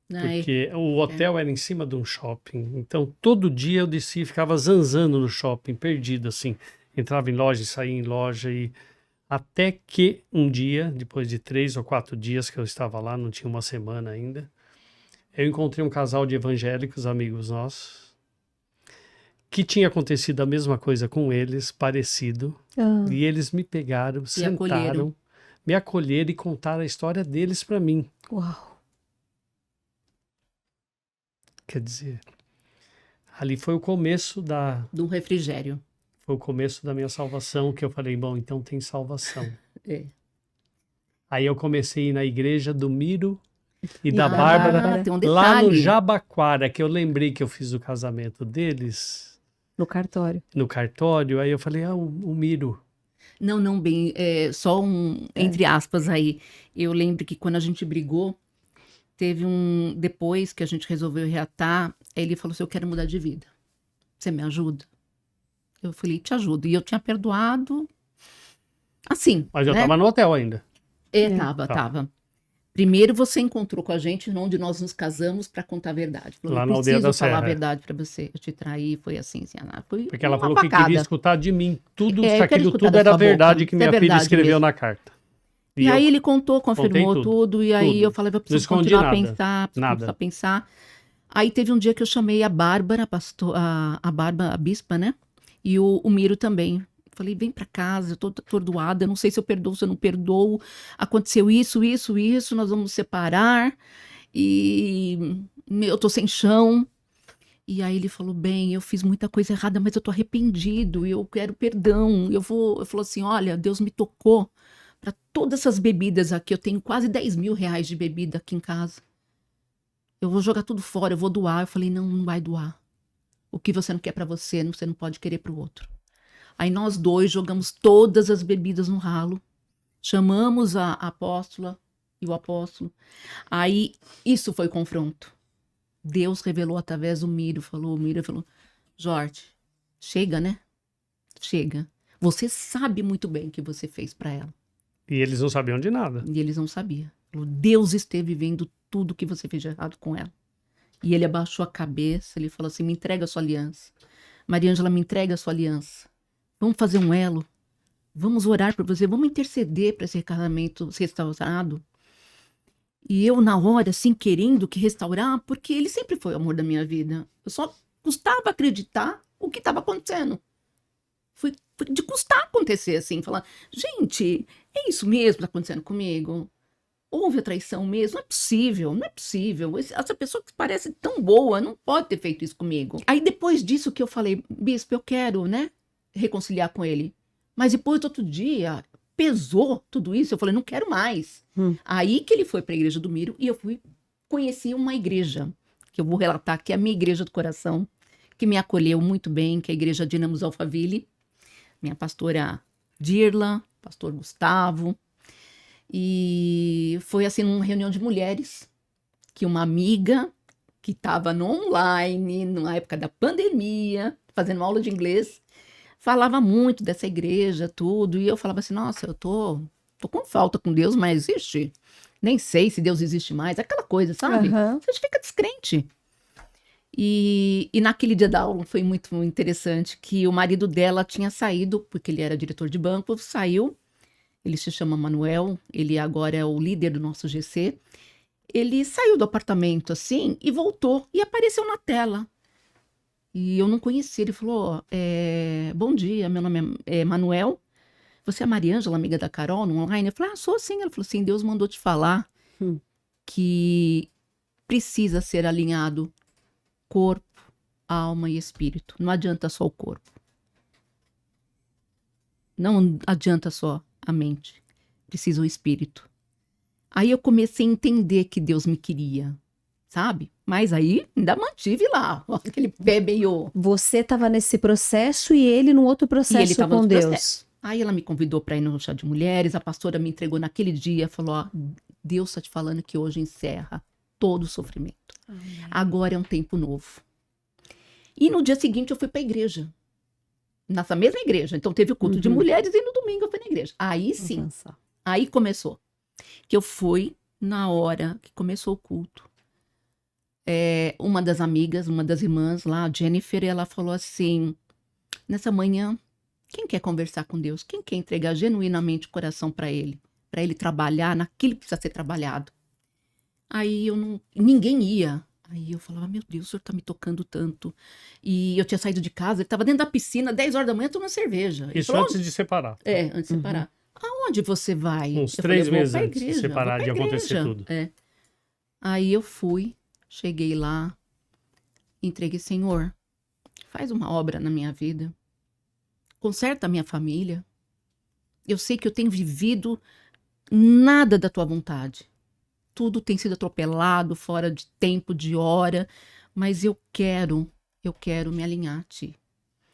porque o hotel era em cima de um shopping, então todo dia eu descia e ficava zanzando no shopping, perdido assim. Entrava em loja e saía em loja e até que um dia, depois de 3 ou 4 dias que eu estava lá, não tinha uma semana ainda, eu encontrei um casal de evangélicos, amigos nossos, que tinha acontecido a mesma coisa com eles, parecido, e eles me pegaram, sentaram, me acolheram e contaram a história deles para mim. Uau! Quer dizer, ali foi o começo do refrigério. Foi o começo da minha salvação, que eu falei, bom, então tem salvação. Aí eu comecei a ir na igreja do Miro e da Bárbara, lá no Jabaquara, que eu lembrei que eu fiz o casamento deles. No cartório. No cartório, aí eu falei, o Miro. Não, bem, só entre aspas aí. Eu lembro que quando a gente brigou, teve depois que a gente resolveu reatar, ele falou assim, eu quero mudar de vida. Você me ajuda? Eu falei, te ajudo. E eu tinha perdoado, assim. Mas eu tava no hotel ainda. Tava. Primeiro você encontrou com a gente onde nós nos casamos para contar a verdade. Falou, lá na Aldeia da Serra. Falar a verdade para você. Eu te traí, foi assim. Foi porque ela falou que queria escutar de mim tudo, que aquilo tudo era verdade que minha filha escreveu na carta. E aí ele contou, confirmou tudo. E aí eu falei, eu preciso continuar a pensar. Aí teve um dia que eu chamei a Bárbara, a Bárbara, a bispa, né? E o Miro também. Falei, vem pra casa, eu tô atordoada, eu não sei se eu perdoo, se eu não perdoo. Aconteceu isso, nós vamos separar. E eu tô sem chão. E aí ele falou, bem, eu fiz muita coisa errada, mas eu tô arrependido, eu quero perdão. Eu falou assim, olha, Deus me tocou para todas essas bebidas aqui, eu tenho quase 10 mil reais de bebida aqui em casa. Eu vou jogar tudo fora, eu vou doar. Eu falei, não vai doar. O que você não quer para você não pode querer para o outro. Aí nós dois jogamos todas as bebidas no ralo, chamamos a apóstola e o apóstolo. Aí isso foi confronto. Deus revelou através do Mírio, o Mírio falou, Jorge, chega, né? Chega. Você sabe muito bem o que você fez para ela. E eles não sabiam de nada. E eles não sabiam. Falou, Deus esteve vendo tudo que você fez de errado com ela. E ele abaixou a cabeça, ele falou assim, me entrega a sua aliança. Maria Ângela, me entrega a sua aliança. Vamos fazer um elo. Vamos orar por você, vamos interceder para esse casamento ser restaurado. E eu, na hora, assim, querendo que restaurar, porque ele sempre foi o amor da minha vida. Eu só custava acreditar o que estava acontecendo. Foi de custar acontecer, assim, falar, gente, é isso mesmo que está acontecendo comigo? Houve a traição mesmo? Não é possível, não é possível. Essa pessoa que parece tão boa não pode ter feito isso comigo. Aí, depois disso que eu falei, bispo, eu quero, né, reconciliar com ele. Mas depois, outro dia, pesou tudo isso, eu falei, não quero mais. Aí que ele foi para a igreja do Mírio e eu conheci uma igreja, que eu vou relatar, que é a minha igreja do coração, que me acolheu muito bem, que é a igreja Dinamos Alphaville, minha pastora Dirla, pastor Gustavo, e foi assim, numa reunião de mulheres, que uma amiga que estava no online, na época da pandemia, fazendo aula de inglês, falava muito dessa igreja, tudo, e eu falava assim, nossa, eu tô com falta com Deus, mas, ixi, nem sei se Deus existe mais, aquela coisa, sabe? Você fica descrente. E naquele dia da aula foi muito interessante, que o marido dela tinha saído, porque ele era diretor de banco, saiu, ele se chama Manuel, ele agora é o líder do nosso GC, ele saiu do apartamento, assim, e voltou, e apareceu na tela. E eu não conhecia, ele falou, bom dia, meu nome é Manuel, você é a Maria Ângela, amiga da Carol, no online? Eu falei, sou sim. Ela falou assim, Deus mandou te falar que precisa ser alinhado corpo, alma e espírito. Não adianta só o corpo. Não adianta só a mente. Precisa o espírito. Aí eu comecei a entender que Deus me queria, sabe? Mas aí ainda mantive lá, aquele pé meio... Você estava nesse processo e ele no outro processo com Deus. Processo. Aí ela me convidou para ir no chá de mulheres, a pastora me entregou naquele dia, falou, Deus está te falando que hoje encerra todo o sofrimento. Agora é um tempo novo. E no dia seguinte eu fui para a igreja. Nessa mesma igreja. Então teve o culto de mulheres e no domingo eu fui na igreja. Aí sim, aí começou. Que eu fui na hora que começou o culto. Uma das amigas, uma das irmãs lá, a Jennifer, ela falou assim, nessa manhã, quem quer conversar com Deus? Quem quer entregar genuinamente o coração para ele trabalhar naquilo que precisa ser trabalhado? Aí ninguém ia. Aí eu falava, meu Deus, o senhor tá me tocando tanto. E eu tinha saído de casa, ele tava dentro da piscina, 10 horas da manhã, tomando cerveja. Isso falou, antes de separar. Antes de separar. Aonde você vai? Uns 3 meses antes de separar, de acontecer tudo. Aí eu fui, cheguei lá, entreguei, Senhor, faz uma obra na minha vida. Conserta a minha família. Eu sei que eu tenho vivido nada da tua vontade. Tudo tem sido atropelado, fora de tempo, de hora. Mas eu quero me alinhar a ti.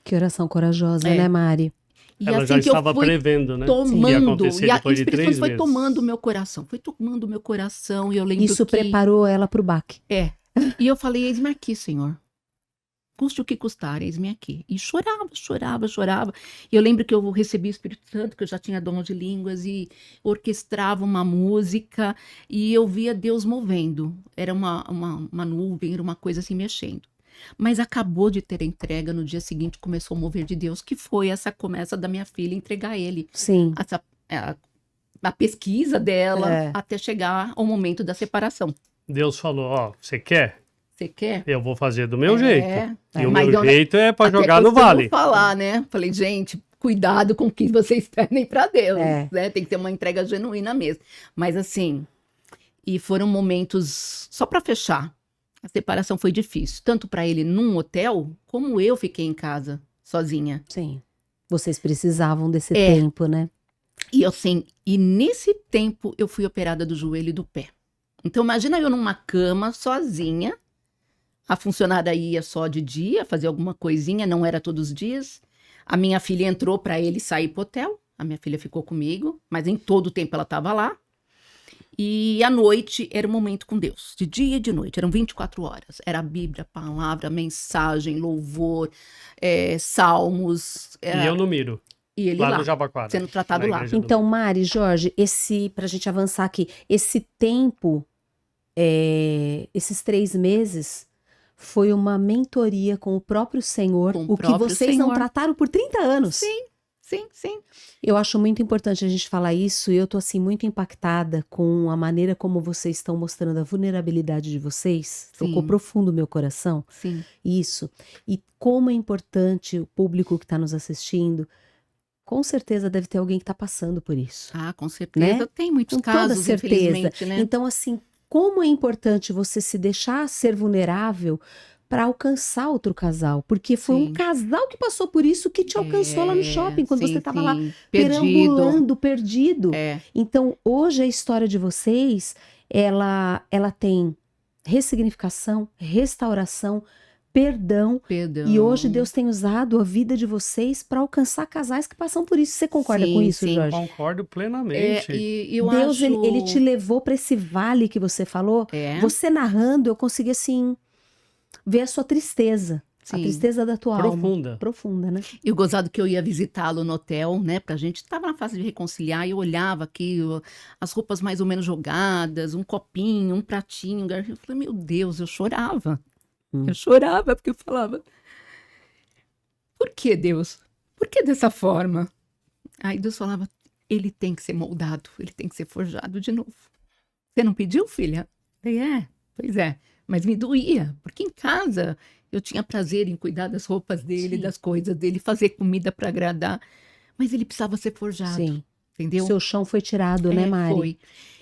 Que oração corajosa, né, Mari? E ela assim já estava prevendo, né? Tomando, ia acontecer depois de 3 meses. Foi tomando o meu coração. Foi tomando o meu coração. E eu lembro Isso preparou ela para o baque. E eu falei, eis-me aqui, Senhor. Custe o que custar, eis-me aqui. E chorava. E eu lembro que eu recebi o Espírito Santo, que eu já tinha dom de línguas, e orquestrava uma música, e eu via Deus movendo. Era uma nuvem, era uma coisa assim mexendo. Mas acabou de ter a entrega, no dia seguinte começou o mover de Deus, que foi essa começa da minha filha entregar ele. Sim. A pesquisa dela, até chegar ao momento da separação. Deus falou, você quer? Você quer? Eu vou fazer do meu jeito. E o meu jeito é para jogar no vale. Falar, né? Falei, gente, cuidado com o que vocês pedem para Deus, né? Tem que ter uma entrega genuína mesmo. Mas assim, e foram momentos, só para fechar, a separação foi difícil, tanto para ele num hotel, como eu fiquei em casa, sozinha. Sim. Vocês precisavam desse tempo, né? E assim, e nesse tempo eu fui operada do joelho e do pé. Então imagina eu numa cama, sozinha, a funcionária ia só de dia, fazer alguma coisinha, não era todos os dias. A minha filha entrou para ele sair pro hotel, a minha filha ficou comigo, mas em todo o tempo ela estava lá. E à noite era um momento com Deus, de dia e de noite, eram 24 horas. Era a Bíblia, a palavra, mensagem, louvor, salmos. E eu no Miro. E ele lá lá, no Jabaquara, sendo tratado lá. Então, Mari, Jorge, pra gente avançar aqui, esse tempo, esses 3 meses, foi uma mentoria com o próprio Senhor, que vocês não trataram por 30 anos. Sim. Sim. Eu acho muito importante a gente falar isso, e eu tô assim muito impactada com a maneira como vocês estão mostrando a vulnerabilidade de vocês. Sim. Tocou profundo o meu coração. Sim. Isso. E como é importante o público que está nos assistindo, com certeza deve ter alguém que está passando por isso. Ah, com certeza. Né? Tem muitos com casos, toda certeza. Infelizmente, né? Então, assim, como é importante você se deixar ser vulnerável para alcançar outro casal, porque foi um casal que passou por isso que te alcançou lá no shopping, quando você estava lá perambulando, perdido. Então, hoje a história de vocês, ela tem ressignificação, restauração, perdão. E hoje Deus tem usado a vida de vocês para alcançar casais que passam por isso. Você concorda com isso, Jorge? Concordo plenamente. Deus, ele te levou para esse vale que você falou. Você narrando, eu consegui assim ver a sua tristeza. Sim. A tristeza da tua alma. Profunda, né? E o gozado que eu ia visitá-lo no hotel, né? Pra gente, tava na fase de reconciliar, e eu olhava aqui, as roupas mais ou menos jogadas, um copinho, um pratinho, eu falei, meu Deus, eu chorava. Eu chorava, porque eu falava, por que Deus? Por que dessa forma? Aí Deus falava, ele tem que ser moldado, ele tem que ser forjado de novo. Você não pediu, filha? Eu falei, pois é. Mas me doía, porque em casa eu tinha prazer em cuidar das roupas dele, das coisas dele, fazer comida para agradar. Mas ele precisava ser forjado. Sim. Entendeu? Seu chão foi tirado, né, Mari? Foi.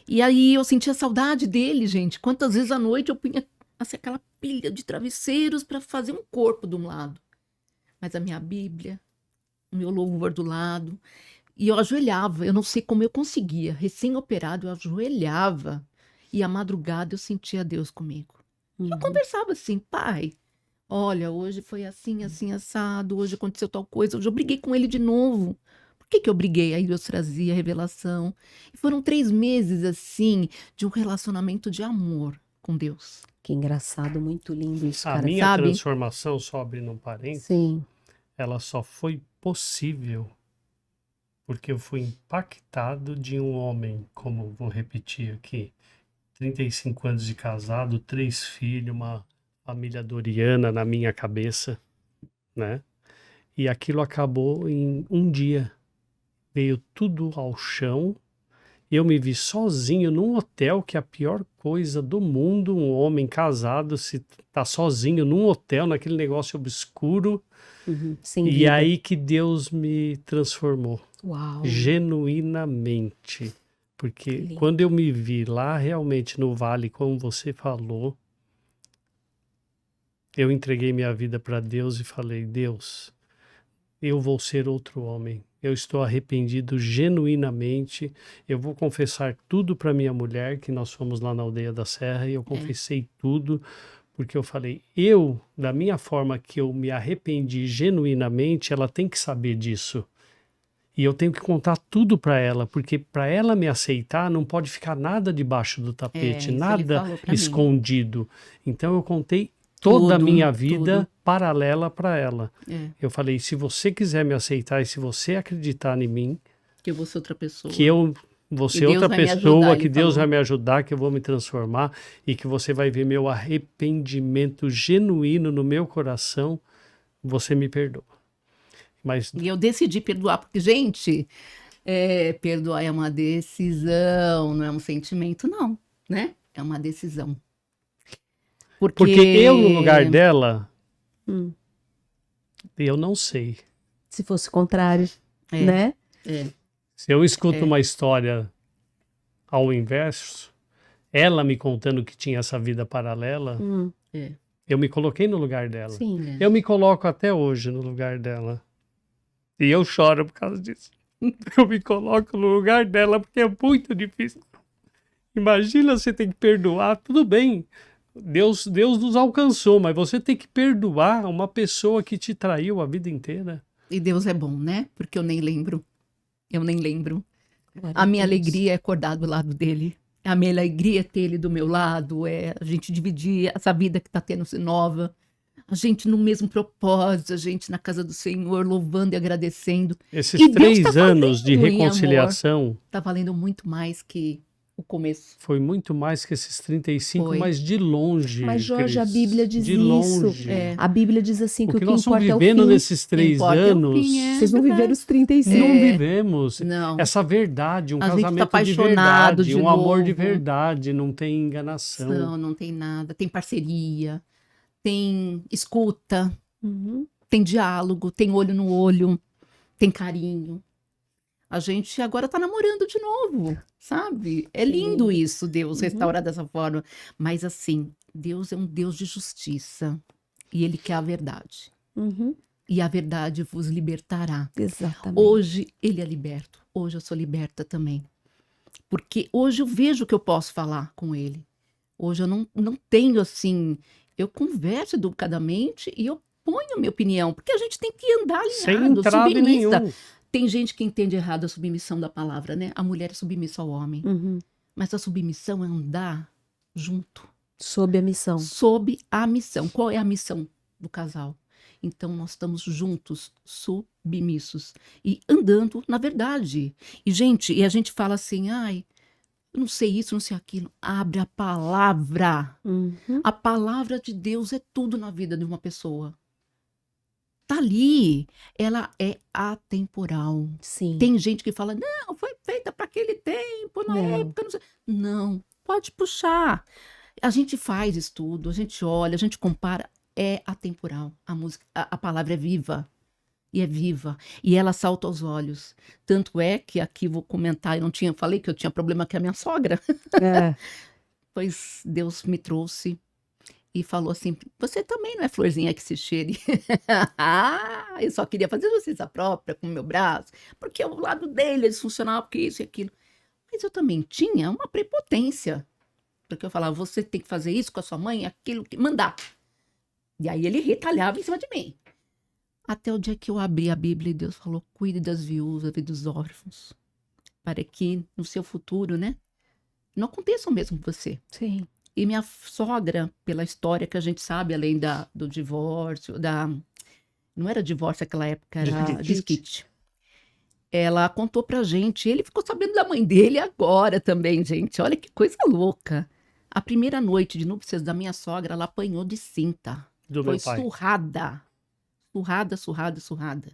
E aí eu sentia saudade dele, gente. Quantas vezes à noite eu punha assim, aquela pilha de travesseiros para fazer um corpo de um lado. Mas a minha Bíblia, o meu louvor do lado. E eu ajoelhava, eu não sei como eu conseguia. Recém-operado, eu ajoelhava. E à madrugada eu sentia Deus comigo. Eu conversava assim, pai, olha, hoje foi assim, assim, assado, hoje aconteceu tal coisa, hoje eu briguei com ele de novo. Por que eu briguei? Aí Deus trazia a revelação. E foram 3 meses, assim, de um relacionamento de amor com Deus. Que engraçado, muito lindo isso, cara. A minha transformação, só abrindo um parênteses, ela só foi possível porque eu fui impactado de um homem, como vou repetir aqui, 35 anos de casado, 3 filhos, uma família doriana na minha cabeça, né? E aquilo acabou em um dia. Veio tudo ao chão. Eu me vi sozinho num hotel, que é a pior coisa do mundo, um homem casado se tá sozinho num hotel, naquele negócio obscuro. E aí que Deus me transformou. Uau. Genuinamente. Porque quando eu me vi lá realmente no vale, como você falou, eu entreguei minha vida para Deus e falei, Deus, eu vou ser outro homem. Eu estou arrependido genuinamente. Eu vou confessar tudo para minha mulher, que nós fomos lá na Aldeia da Serra, e eu confessei tudo, porque eu falei, da minha forma que eu me arrependi genuinamente, ela tem que saber disso. E eu tenho que contar tudo para ela, porque para ela me aceitar não pode ficar nada debaixo do tapete, nada escondido. Então eu contei toda a minha vida paralela para ela. Eu falei, se você quiser me aceitar e se você acreditar em mim, que eu vou ser outra pessoa. Que eu vou ser outra pessoa, que Deus vai me ajudar, que eu vou me transformar e que você vai ver meu arrependimento genuíno no meu coração, você me perdoa. E eu decidi perdoar, porque, gente, perdoar é uma decisão, não é um sentimento, não, né? É uma decisão. Porque eu, no lugar dela, eu não sei. Se fosse o contrário. né? Se eu escuto uma história ao inverso, ela me contando que tinha essa vida paralela, eu me coloquei no lugar dela. Sim. Eu me coloco até hoje no lugar dela. E eu choro por causa disso. Eu me coloco no lugar dela porque é muito difícil. Imagina você ter que perdoar, tudo bem. Deus nos alcançou, mas você tem que perdoar uma pessoa que te traiu a vida inteira. E Deus é bom, né? Porque eu nem lembro. A minha alegria é acordar do lado dele. A minha alegria é ter ele do meu lado, é a gente dividir essa vida que está tendo nova. A gente no mesmo propósito, a gente na casa do Senhor, louvando e agradecendo. Esses 3 anos de reconciliação... Está valendo muito mais que o começo. Foi muito mais que esses 35, mas de longe. Mas, Jorge, Cris, a Bíblia diz de isso. longe. A Bíblia diz assim que o que nós importa estamos é o vivendo fim. nesses 3 anos... Vocês não viveram os 35. Não vivemos. Não. Essa verdade, um a gente casamento tá de verdade, de um amor de novo. verdade, não tem enganação. Não tem nada. Tem parceria, tem escuta, tem diálogo, tem olho no olho, tem carinho. A gente agora tá namorando de novo, sabe? É lindo isso, Deus restaurar dessa forma. Mas assim, Deus é um Deus de justiça e Ele quer a verdade. E a verdade vos libertará. Exatamente. Hoje Ele é liberto, hoje eu sou liberta também. Porque hoje eu vejo que eu posso falar com Ele. Hoje eu não tenho assim, eu converso educadamente e eu ponho a minha opinião, porque a gente tem que andar alinhado, sem entrave nenhum. Tem gente que entende errado a submissão da palavra, né? A mulher é submissa ao homem. Mas a submissão é andar junto. Sob a missão. Sob a missão. Qual é a missão do casal? Então, nós estamos juntos, submissos. E andando na verdade. E, gente, a gente fala assim, ai, eu não sei isso, não sei aquilo. Abre a palavra. A palavra de Deus é tudo na vida de uma pessoa. Tá ali, ela é atemporal. Sim. Tem gente que fala, não, foi feita para aquele tempo, na época, não sei. Não, pode puxar. A gente faz estudo, a gente olha, a gente compara, é atemporal. A música, a palavra é viva, e ela salta aos olhos. Tanto é que aqui vou comentar, falei que eu tinha problema com a minha sogra. Pois Deus me trouxe e falou assim, você também não é florzinha que se cheire. Eu só queria fazer justiça própria com o meu braço, porque o lado dele eles funcionavam porque isso e aquilo. Mas eu também tinha uma prepotência, porque eu falava, você tem que fazer isso com a sua mãe, aquilo que mandar. E aí ele retalhava em cima de mim. Até o dia que eu abri a Bíblia e Deus falou, cuide das viúvas e dos órfãos, para que no seu futuro, né, não aconteça o mesmo com você. Sim. E minha sogra, pela história que a gente sabe, além do divórcio, não era divórcio naquela época, era desquite. Ela contou pra gente, ele ficou sabendo da mãe dele agora também, gente. Olha que coisa louca. A primeira noite de núpcias da minha sogra, ela apanhou de cinta. Foi surrada. Surrada.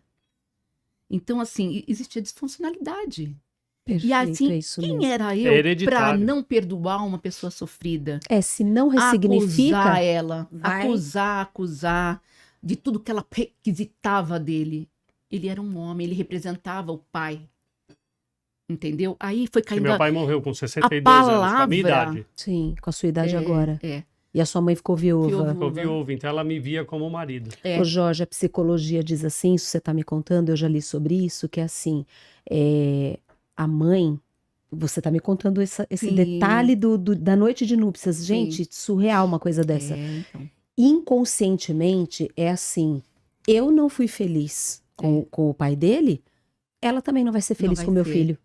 Então, assim, existia disfuncionalidade. Perfeito, e assim, é isso quem mesmo. era eu para não perdoar uma pessoa sofrida? Se não ressignifica... Acusar ela, acusar de tudo que ela requisitava dele. Ele era um homem, ele representava o pai. Entendeu? Aí foi caindo... Meu pai morreu com 62 anos, com a minha idade. Sim, com a sua idade agora. E a sua mãe ficou viúva. Ficou viúva, então ela me via como marido. Ô Jorge, a psicologia diz assim, isso você está me contando, eu já li sobre isso, que é assim, a mãe, você está me contando esse detalhe da noite de núpcias. Gente, surreal uma coisa dessa. Então. Inconscientemente, é assim, eu não fui feliz com o pai dele, ela também não vai ser feliz com o meu filho.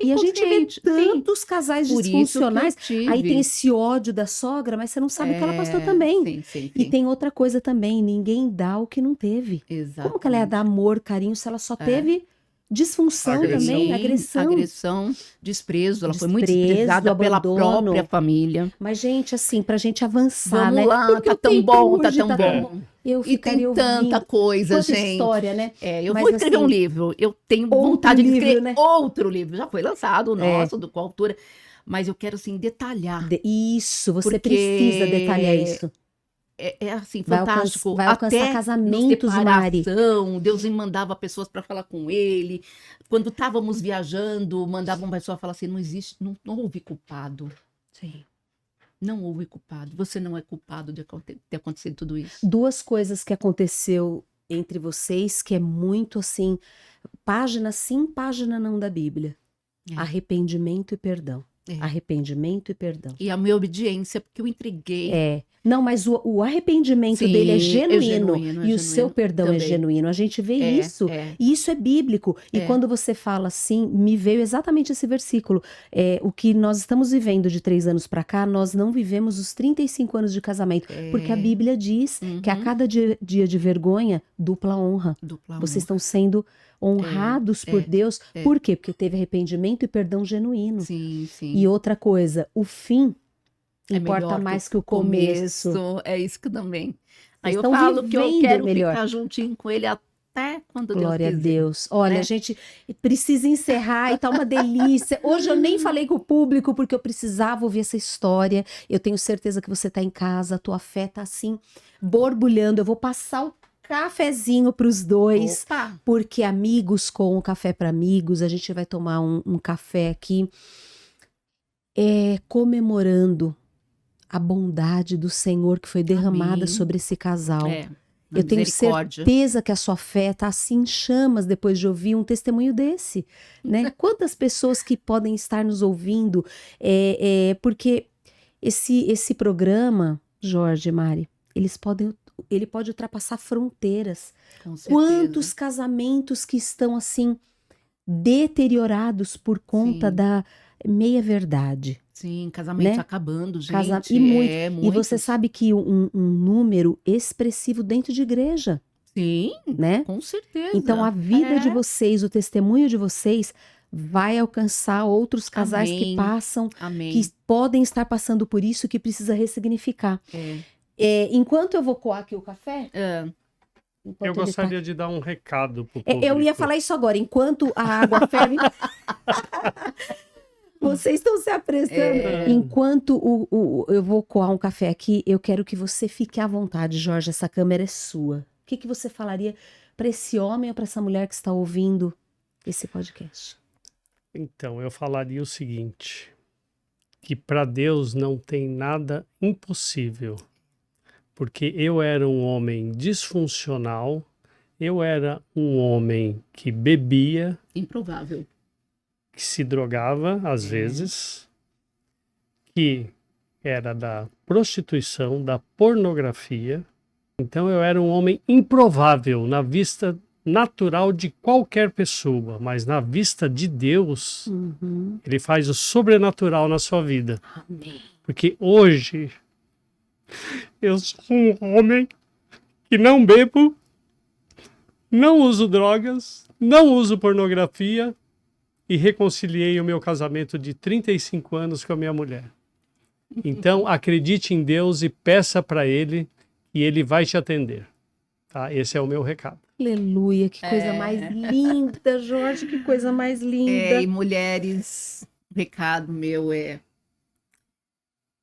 E a gente vê tantos casais disfuncionais, aí tem esse ódio da sogra, mas você não sabe que ela passou também. Sim. E tem outra coisa também, ninguém dá o que não teve. Exatamente. Como que ela ia dar amor, carinho, se ela só teve disfunção também, agressão, desprezo, ela foi muito desprezada pela própria família. Mas, gente, assim, pra gente avançar, Vamos né? lá, porque tá tão bom, tá tão bom. Eu e tem tanta coisa, quanta gente. História, né? Eu vou escrever um livro. Eu tenho vontade de escrever, né? Outro livro. Já foi lançado, o nosso, com a autora. Mas eu quero, assim, detalhar. Isso, você precisa detalhar isso. é assim, fantástico. Vai alcançar Até casamentos, Mari. Deus mandava pessoas para falar com ele. Quando estávamos viajando, mandava uma pessoa falar assim, não existe, não houve culpado. Sim. Não houve culpado. Você não é culpado de ter acontecido tudo isso. 2 coisas que aconteceu entre vocês que é muito assim, página sim, página não da Bíblia. Arrependimento e perdão. Arrependimento e perdão. E a minha obediência, porque eu entreguei. Não, mas o arrependimento dele é genuíno, e o seu perdão também é genuíno. A gente vê isso, e isso é bíblico. E quando você fala assim, me veio exatamente esse versículo. O que nós estamos vivendo de 3 anos para cá, nós não vivemos os 35 anos de casamento. Porque a Bíblia diz que a cada dia de vergonha, dupla honra. Vocês estão sendo honrados por Deus. Por quê? Porque teve arrependimento e perdão genuíno. Sim. E outra coisa, o fim importa mais que o começo. É isso que também. Aí eu falo que eu quero ficar juntinho com ele até quando Deus quiser. Glória a Deus. Olha, a gente precisa encerrar e tá uma delícia. Hoje eu nem falei com o público porque eu precisava ouvir essa história. Eu tenho certeza que você tá em casa, a tua fé tá assim borbulhando. Eu vou passar o cafezinho para os dois, porque amigos com o café para amigos, a gente vai tomar um café aqui comemorando a bondade do Senhor que foi derramada sobre esse casal. Eu tenho certeza que a sua fé está assim em chamas depois de ouvir um testemunho desse, né? Quantas pessoas que podem estar nos ouvindo, porque esse programa, Jorge e Mari, ele pode ultrapassar fronteiras. Quantos casamentos que estão assim deteriorados por conta da meia-verdade. Sim, casamentos acabando, gente. E você sabe que um número expressivo dentro de igreja. Sim, né? Com certeza. Então a vida de vocês, o testemunho de vocês vai alcançar outros casais que passam, que podem estar passando por isso, que precisa ressignificar. Enquanto eu vou coar aqui o café... Eu gostaria de dar um recado pro público. Eu ia falar isso agora. Enquanto a água ferve... Vocês estão se apressando. Enquanto eu vou coar um café aqui, eu quero que você fique à vontade, Jorge. Essa câmera é sua. O que você falaria para esse homem ou para essa mulher que está ouvindo esse podcast? Então, eu falaria o seguinte, que para Deus não tem nada impossível. Porque eu era um homem disfuncional, eu era um homem que bebia. Improvável. Que se drogava, às vezes, que era da prostituição, da pornografia. Então eu era um homem improvável na vista natural de qualquer pessoa, mas na vista de Deus, ele faz o sobrenatural na sua vida. Amém. Porque hoje eu sou um homem que não bebo, não uso drogas, não uso pornografia e reconciliei o meu casamento de 35 anos com a minha mulher. Então, acredite em Deus e peça para Ele e Ele vai te atender. Tá? Esse é o meu recado. Aleluia, que coisa mais linda, Jorge, que coisa mais linda. E mulheres, o recado meu é: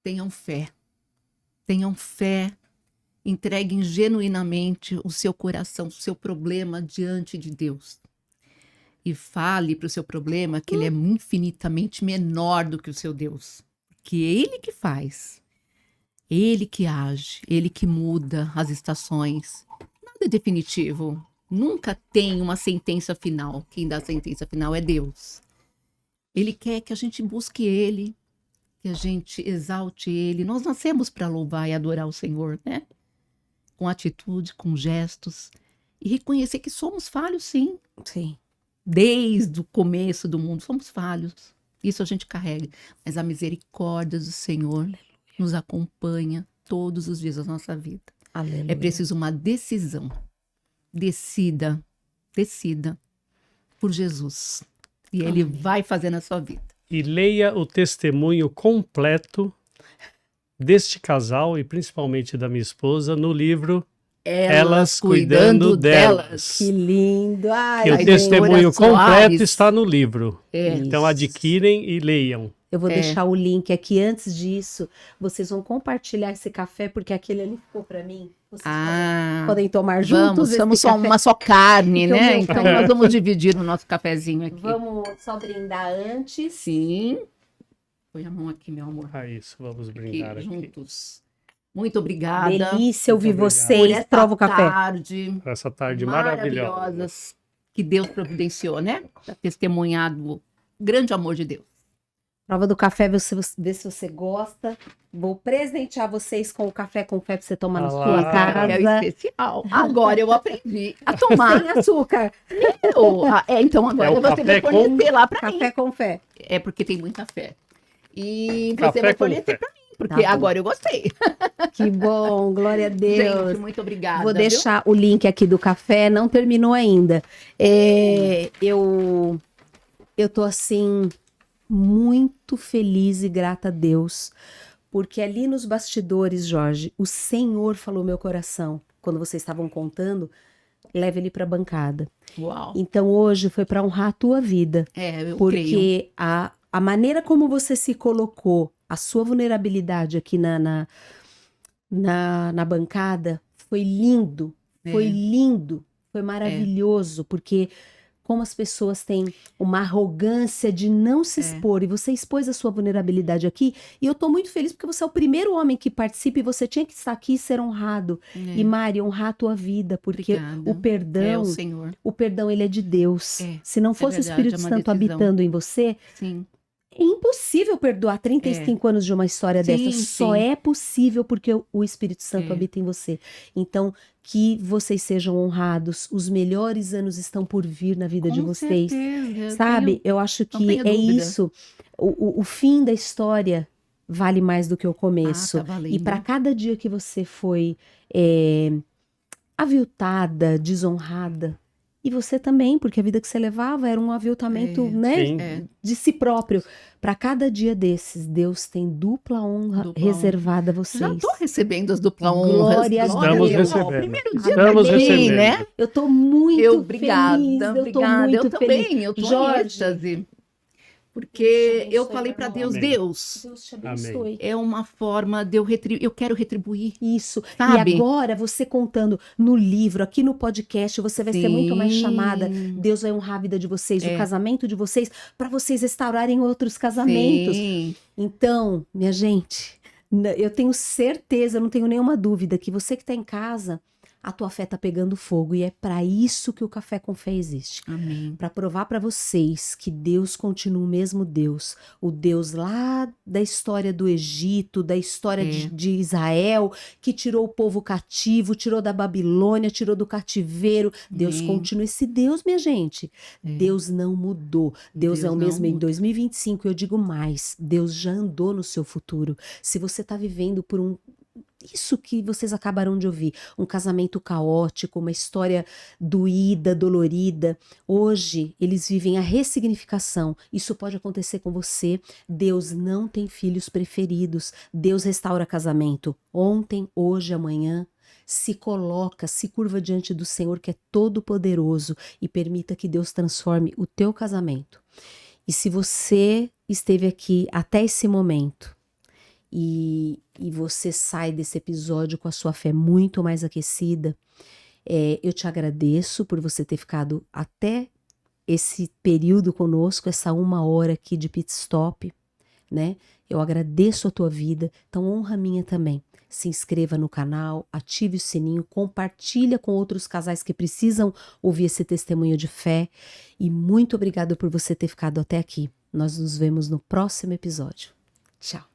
tenham fé. Tenham fé, entreguem genuinamente o seu coração, o seu problema diante de Deus. E fale para o seu problema que ele é infinitamente menor do que o seu Deus. Que é Ele que faz, Ele que age, Ele que muda as estações. Nada é definitivo, nunca tem uma sentença final. Quem dá a sentença final é Deus. Ele quer que a gente busque Ele, que a gente exalte Ele. Nós nascemos para louvar e adorar o Senhor, né? Com atitude, com gestos. E reconhecer que somos falhos, sim. Sim. Desde o começo do mundo, somos falhos. Isso a gente carrega. Mas a misericórdia do Senhor nos acompanha todos os dias da nossa vida. Aleluia. É preciso uma decisão. Decida por Jesus. E Ele vai fazer na sua vida. E leia o testemunho completo deste casal e principalmente da minha esposa no livro Elas Cuidando Delas. Que lindo! Ai, que o testemunho completo está no livro. Então adquirem e leiam. Eu vou deixar o link aqui. Antes disso, vocês vão compartilhar esse café, porque aquele ali ficou para mim. Vocês podem tomar juntos. Somos só uma só carne, né? Então nós vamos dividir o nosso cafezinho aqui. Vamos só brindar antes. Sim. Põe a mão aqui, meu amor. Isso, vamos brindar aqui. Juntos. Muito obrigada. Delícia ouvir vocês. Prova o café. Por essa tarde maravilhosa. Que Deus providenciou, né? Para testemunhar do grande amor de Deus. Prova do café, vê se você gosta. Vou presentear vocês com o café com fé para você tomar na sua casa. É especial. Agora eu aprendi a tomar açúcar. Então agora você vai fornecer lá para mim. Café com fé. É porque tem muita fé. E você vai fornecer para mim. Porque agora eu gostei. Que bom, glória a Deus. Gente, muito obrigada. Vou deixar o link aqui do café, não terminou ainda. Eu tô assim, muito feliz e grata a Deus, porque ali nos bastidores, Jorge, o Senhor falou meu coração, quando vocês estavam contando, leva ele para a bancada. Uau. Então hoje foi para honrar a tua vida. Eu porque creio. A maneira como você se colocou, a sua vulnerabilidade aqui na bancada foi lindo, foi maravilhoso, porque como as pessoas têm uma arrogância de não se expor, e você expôs a sua vulnerabilidade aqui, e eu tô muito feliz porque você é o primeiro homem que participa e você tinha que estar aqui e ser honrado. E Mari, honrar a tua vida, porque obrigada. o perdão ele é de Deus. Se não fosse verdade, o Espírito Santo habitando em você, sim. É impossível perdoar 35 anos de uma história dessa. Só é possível porque o Espírito Santo habita em você. Então, que vocês sejam honrados. Os melhores anos estão por vir na vida de vocês. Certeza, sabe? Eu acho que é isso. O fim da história vale mais do que o começo. Tá e para cada dia que você foi aviltada, desonrada, e você também, porque a vida que você levava era um aviltamento, de si próprio. Para cada dia desses, Deus tem dupla honra reservada a vocês. Já estou recebendo as dupla honras. Glória a Deus. Deus. Primeiro dia Estamos recebendo. né? Eu estou muito feliz. Obrigada. Eu também, eu estou em êxtase. Porque eu falei para Deus, Deus te abençoe. É uma forma de eu quero retribuir. Isso. Sabe? E agora, você contando no livro, aqui no podcast, você vai ser muito mais chamada. Deus vai honrar a vida de vocês, o casamento de vocês, para vocês restaurarem outros casamentos. Sim. Então, minha gente, eu tenho certeza, não tenho nenhuma dúvida, que você que está em casa, a tua fé tá pegando fogo, e é para isso que o Café com Fé existe. Amém. Para provar para vocês que Deus continua o mesmo Deus, o Deus lá da história do Egito, da história de Israel, que tirou o povo cativo, tirou da Babilônia, tirou do cativeiro. Deus continua esse Deus, minha gente. Deus não mudou. Deus é o mesmo em 2025. Eu digo mais, Deus já andou no seu futuro. Se você tá vivendo por isso que vocês acabaram de ouvir, um casamento caótico, uma história doída, dolorida, hoje eles vivem a ressignificação. Isso pode acontecer com você. Deus não tem filhos preferidos. Deus restaura casamento ontem, hoje, amanhã. Se coloca, se curva diante do Senhor, que é todo poderoso, e permita que Deus transforme o teu casamento. E se você esteve aqui até esse momento e você sai desse episódio com a sua fé muito mais aquecida, eu te agradeço por você ter ficado até esse período conosco, essa 1 hora aqui de pit stop, né? Eu agradeço a tua vida, então honra a minha também. Se inscreva no canal, ative o sininho, compartilha com outros casais que precisam ouvir esse testemunho de fé, e muito obrigada por você ter ficado até aqui. Nós nos vemos no próximo episódio. Tchau.